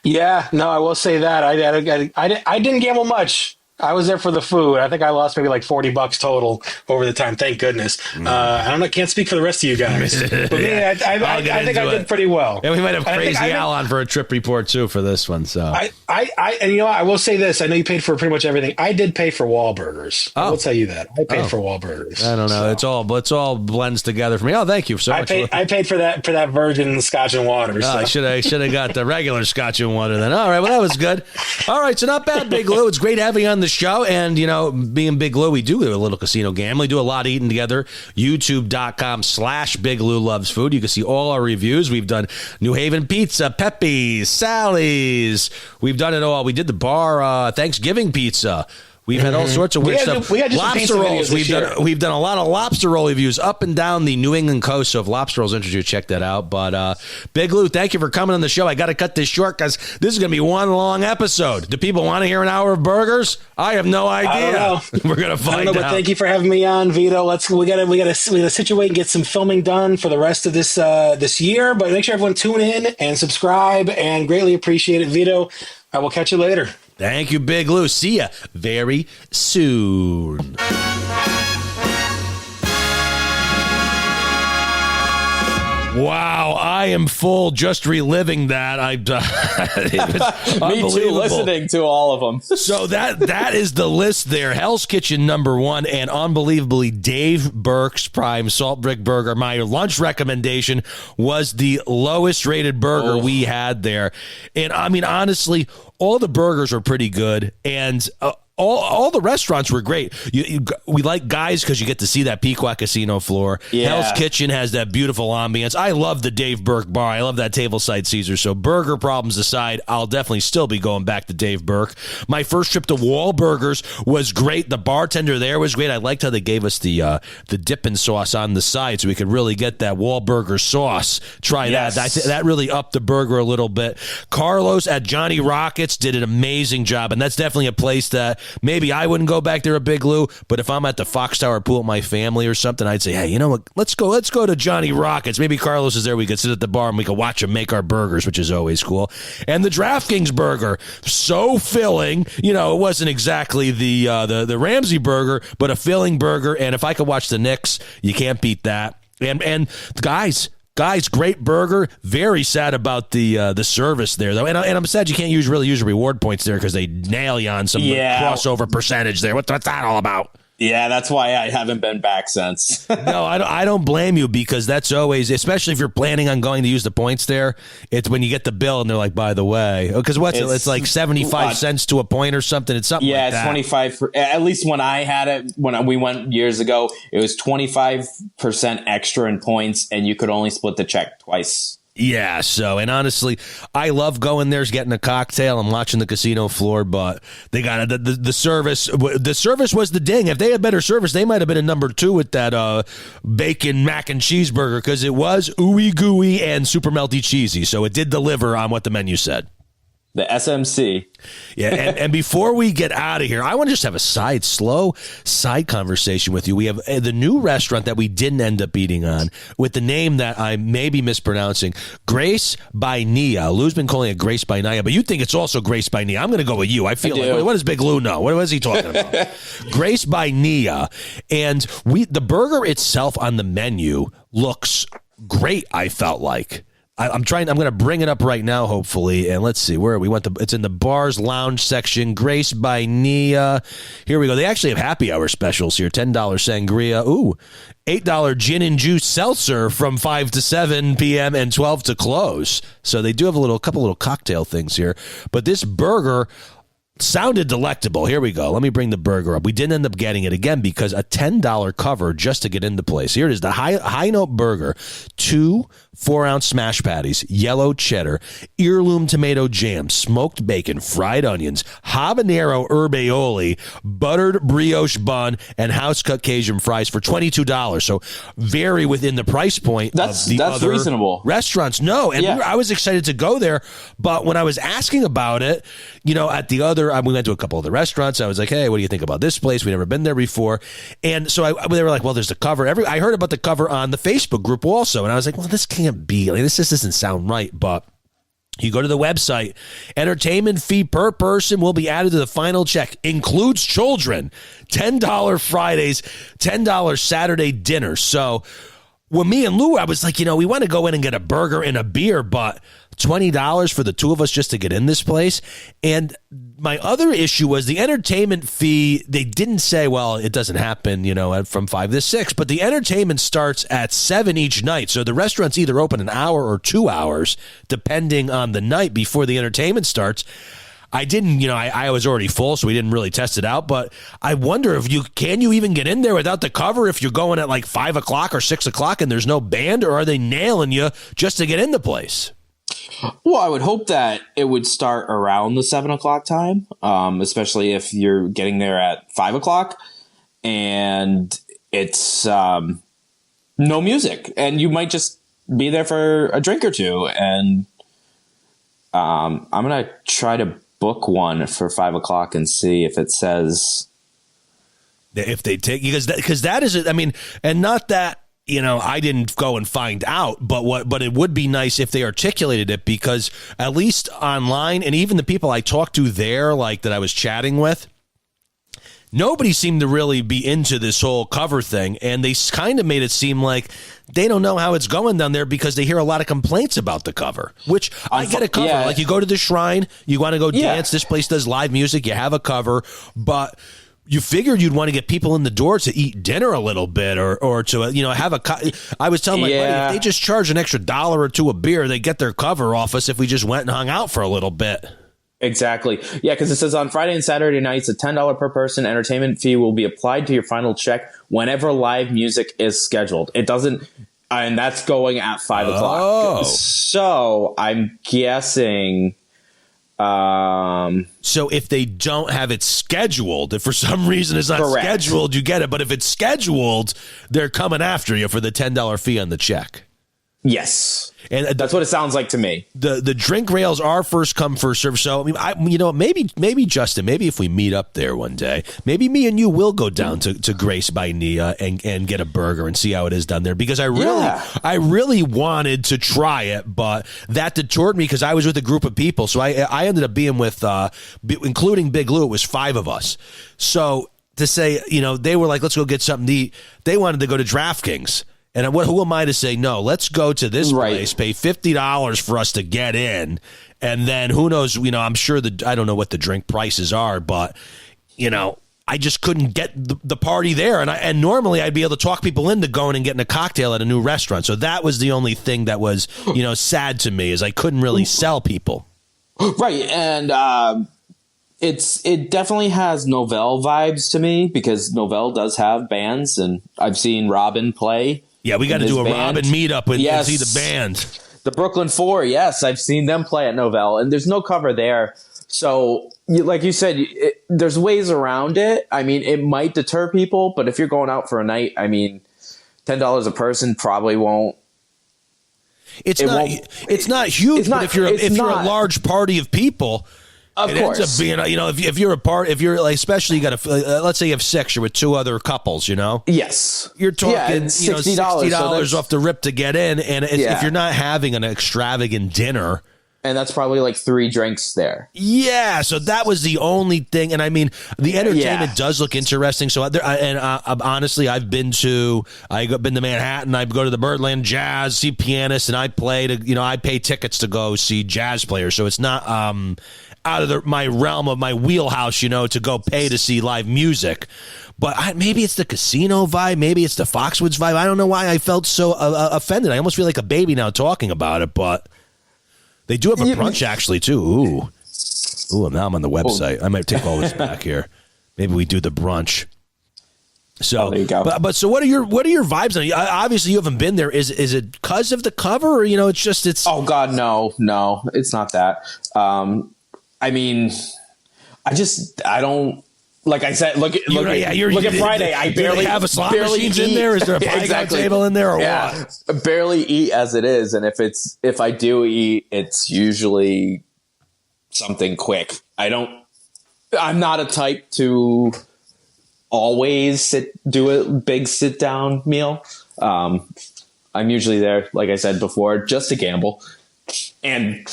Yeah, no, I will say that I didn't gamble much. I was there for the food. I think I lost maybe like $40 total over the time. Thank goodness. I can't speak for the rest of you guys. But me, I think I did pretty well. And we might have Crazy Al on for a trip report too for this one. So and I will say this. I know you paid for pretty much everything. I did pay for Walburgers. I will tell you that. I paid for Walburgers. I don't know. So. It's all blends together for me. Oh, thank you so much. I paid for that virgin Scotch and water. So. I should have got the regular Scotch and water then. All right. Well, that was good. All right. So not bad, Big Lou. It's great having you on the show. And, being Big Lou, we do a little casino gambling, do a lot of eating together. YouTube.com/Big Lou Loves Food. You can see all our reviews. We've done New Haven Pizza, Pepe's, Sally's. We've done it all. We did the bar Thanksgiving pizza. We've had all sorts of weird stuff. We had just lobster rolls. We've done a lot of lobster roll reviews up and down the New England coast. So if lobster rolls interested you, check that out. But Big Lou, thank you for coming on the show. I got to cut this short because this is going to be one long episode. Do people want to hear an hour of burgers? I have no idea. I don't know. We're going to find out. But thank you for having me on, Vito. We gotta situate and get some filming done for the rest of this year. But make sure everyone tune in and subscribe, and greatly appreciate it, Vito. I will catch you later. Thank you, Big Lou. See ya very soon. Wow, I am full just reliving that. It was Me too, listening to all of them. So that is the list there. Hell's Kitchen #1, and unbelievably, Dave Burke's Prime Salt Brick Burger. My lunch recommendation was the lowest rated burger we had there. And I mean, honestly, all the burgers are pretty good, and all the restaurants were great. We like Guys because you get to see that Pequot Casino floor. Yeah. Hell's Kitchen has that beautiful ambience. I love the Dave Burke bar. I love that tableside Caesar. So burger problems aside, I'll definitely still be going back to Dave Burke. My first trip to Walburgers was great. The bartender there was great. I liked how they gave us the dipping sauce on the side so we could really get that Walburger sauce. Try that. That really upped the burger a little bit. Carlos at Johnny Rockets did an amazing job, and that's definitely a place that maybe I wouldn't go back there a Big Lou, but if I'm at the Fox Tower pool with my family or something, I'd say, hey, you know what? Let's go to Johnny Rockets. Maybe Carlos is there. We could sit at the bar and we could watch him make our burgers, which is always cool. And the DraftKings burger, so filling. It wasn't exactly the Ramsey burger, but a filling burger. And if I could watch the Knicks, you can't beat that. And guys, great burger. Very sad about the service there, though. And I'm sad you can't really use reward points there because they nail you on some crossover percentage there. What's that all about? Yeah, that's why I haven't been back since. No, I don't blame you, because that's always, especially if you're planning on going to use the points there, it's when you get the bill and they're like, by the way, because it's like 75 cents to a point or something. It's something like that. 25. At least when I had it, when we went years ago, it was 25% extra in points, and you could only split the check twice. Yeah, and honestly, I love going there, getting a cocktail and watching the casino floor, but they got the service. The service was the ding. If they had better service, they might have been a number 2 with that bacon mac and cheese burger, because it was ooey gooey and super melty cheesy. So it did deliver on what the menu said. The SMC. Yeah, and before we get out of here, I want to just have a slow side conversation with you. We have the new restaurant that we didn't end up eating on, with the name that I may be mispronouncing, Grace by Nia. Lou's been calling it Grace by Nia, but you think it's also Grace by Nia. I'm going to go with you. I feel like, what does Big Lou know? What is he talking about? Grace by Nia. And the burger itself on the menu looks great, I felt like. I'm going to bring it up right now, hopefully, and let's see where we went. It's in the bars lounge section. Grace by Nia. Here we go. They actually have happy hour specials here. $10 sangria. Ooh, $8 gin and juice seltzer from 5 to 7 p.m. and 12 to close. So they do have a couple little cocktail things here. But this burger sounded delectable. Here we go. Let me bring the burger up. We didn't end up getting it again because a $10 cover just to get into place. Here it is, the high note burger. 2 4-ounce smash patties, yellow cheddar, heirloom tomato jam, smoked bacon, fried onions, habanero herb aioli, buttered brioche bun, and house-cut Cajun fries for $22. So very within the price point of the other reasonable restaurants. No, and I was excited to go there, but when I was asking about it, at the other, we went to a couple of the restaurants. I was like, hey, what do you think about this place? We've never been there before. And so they were like, well, there's the cover. I heard about the cover on the Facebook group also, and I was like, well, this can't be. This just doesn't sound right, but you go to the website, entertainment fee per person will be added to the final check, includes children, $10 Fridays, $10 Saturday dinner. So when me and Lou, I was like, we want to go in and get a burger and a beer, but $20 for the two of us just to get in this place. And my other issue was the entertainment fee. They didn't say, well, it doesn't happen, from 5 to 6, but the entertainment starts at 7 each night. So the restaurant's either open an hour or 2 hours, depending on the night before the entertainment starts. I didn't, I was already full, so we didn't really test it out. But I wonder if can you even get in there without the cover if you're going at like 5 o'clock or 6 o'clock and there's no band, or are they nailing you just to get in the place? Well, I would hope that it would start around the 7 o'clock time, especially if you're getting there at 5 o'clock and it's no music, and you might just be there for a drink or two. And I'm going to try to book one for 5 o'clock and see if it says if they take, because that is, and not that, I didn't go and find out, but it would be nice if they articulated it, because at least online, and even the people I talked to there, like that I was chatting with, nobody seemed to really be into this whole cover thing. And they kind of made it seem like they don't know how it's going down there because they hear a lot of complaints about the cover, which I get a cover. Yeah. Like you go to the shrine, you want to go dance. This place does live music. You have a cover, but you figured you'd want to get people in the door to eat dinner a little bit, or to, have I was telling my buddy, if they just charge an extra $1 or $2 a beer, they get their cover off us if we just went and hung out for a little bit. Exactly. Yeah, because it says on Friday and Saturday nights, a $10 per person entertainment fee will be applied to your final check whenever live music is scheduled. It doesn't, and that's going at 5 o'clock. So I'm guessing. So if they don't have it scheduled, if for some reason it's not scheduled, you get it. But if it's scheduled, they're coming after you for the $10 fee on the check. Yes. And that's what it sounds like to me. The drink rails are first come, first serve. So, maybe Justin, maybe if we meet up there one day, maybe me and you will go down to Grace by Nia and get a burger and see how it is down there. Because I really wanted to try it, but that deterred me because I was with a group of people. So I ended up being with, including Big Lou, it was 5 of us. So to say, they were like, let's go get something to eat. They wanted to go to DraftKings. And who am I to say, no, let's go to this place, pay $50 for us to get in. And then who knows, I'm sure I don't know what the drink prices are, but, I just couldn't get the party there. And normally I'd be able to talk people into going and getting a cocktail at a new restaurant. So that was the only thing that was, sad to me, is I couldn't really sell people. Right. And it definitely has Novell vibes to me, because Novell does have bands, and I've seen Robin play. Yeah, we got to do a band. Robin meetup and Yes. see the band. The Brooklyn Four, yes, I've seen them play at Novell, and there's no cover there. So, like you said, there's ways around it. I mean, it might deter people, but if you're going out for a night, I mean, $10 a person probably won't. It's not huge, but if you're a large party of people, of course, ends up being, if you're like, especially you got to, let's say you have 6, you're with 2 other couples, Yes. You're talking, $60 so off the rip to get in. And if you're not having an extravagant dinner. And that's probably like 3 drinks there. Yeah, so that was the only thing. And I mean, the entertainment does look interesting. So, honestly, I've been to Manhattan. I go to the Birdland Jazz, see pianists, and I I pay tickets to go see jazz players. So it's not out of my realm of my wheelhouse, to go pay to see live music. But maybe it's the casino vibe. Maybe it's the Foxwoods vibe. I don't know why I felt so offended. I almost feel like a baby now talking about it, but they do have a brunch actually too. Ooh, now I'm on the website. I might take all this back here. Maybe we do the brunch. So, there you go. But so what are your vibes on it? Obviously, you haven't been there. Is it because of the cover, or it's? Oh God, no, it's not that. I mean, I don't. Like I said, look at Friday. I barely have a slot machines in there. Is there a pie table in there, or what? I barely eat as it is, and if I do eat, it's usually something quick. I'm not a type to always do a big sit down meal. I'm usually there, like I said before, just to gamble, and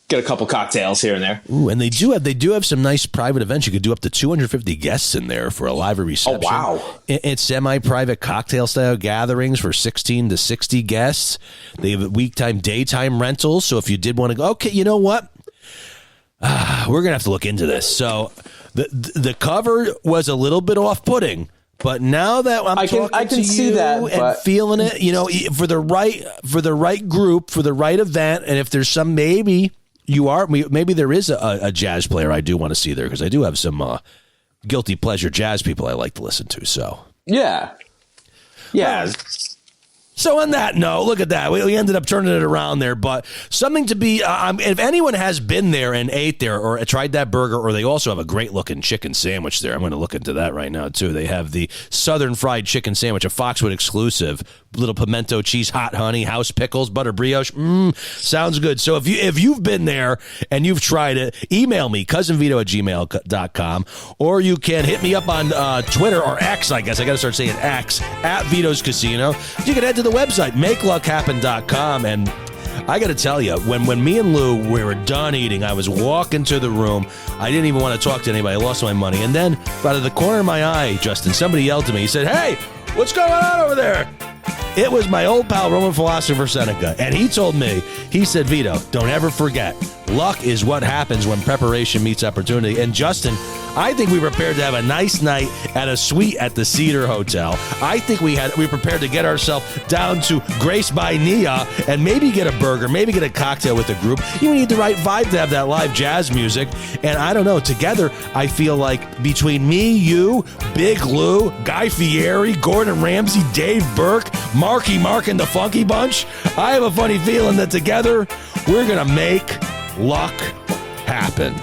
get a couple cocktails here and there. Ooh, and they do have some nice private events. You could do up to 250 guests in there for a live reception. Oh, wow. It's semi-private cocktail style gatherings for 16 to 60 guests. They have week-time, daytime rentals. So if you did want to go, okay, you know what? We're going to have to look into this. So the cover was a little bit off-putting. But now that I can see that and feeling it, for the right group, for the right event, and if there's some maybe there is a jazz player I do want to see there, because I do have some guilty pleasure jazz people I like to listen to. So yeah. So on that note, look at that. We ended up turning it around there, but something to be, if anyone has been there and ate there or tried that burger, or they also have a great looking chicken sandwich there. I'm going to look into that right now too. They have the Southern Fried Chicken Sandwich, a Foxwood exclusive, little pimento cheese, hot honey, house pickles, butter brioche. Sounds good. So if you've been there and you've tried it, email me, cousinvito@gmail.com, or you can hit me up on Twitter or X, I guess. I got to start saying X, at Vito's Casino. You can head to the website, makeluckhappen.com, and I got to tell you, when me and Lou, we were done eating, I was walking to the room. I didn't even want to talk to anybody. I lost my money. And then, out of the corner of my eye, Justin, somebody yelled to me. He said, "Hey, what's going on over there?" It was my old pal, Roman philosopher Seneca. And he told me, he said, "Vito, don't ever forget, luck is what happens when preparation meets opportunity." And Justin, I think we prepared to have a nice night at a suite at the Cedar Hotel. I think we prepared to get ourselves down to Grace by Nia and maybe get a burger, maybe get a cocktail with the group. You need the right vibe to have that live jazz music. And I don't know, together, I feel like between me, you, Big Lou, Guy Fieri, Gordon Ramsay, Dave Burke, Marky Mark and the Funky Bunch, I have a funny feeling that together we're going to make luck happen.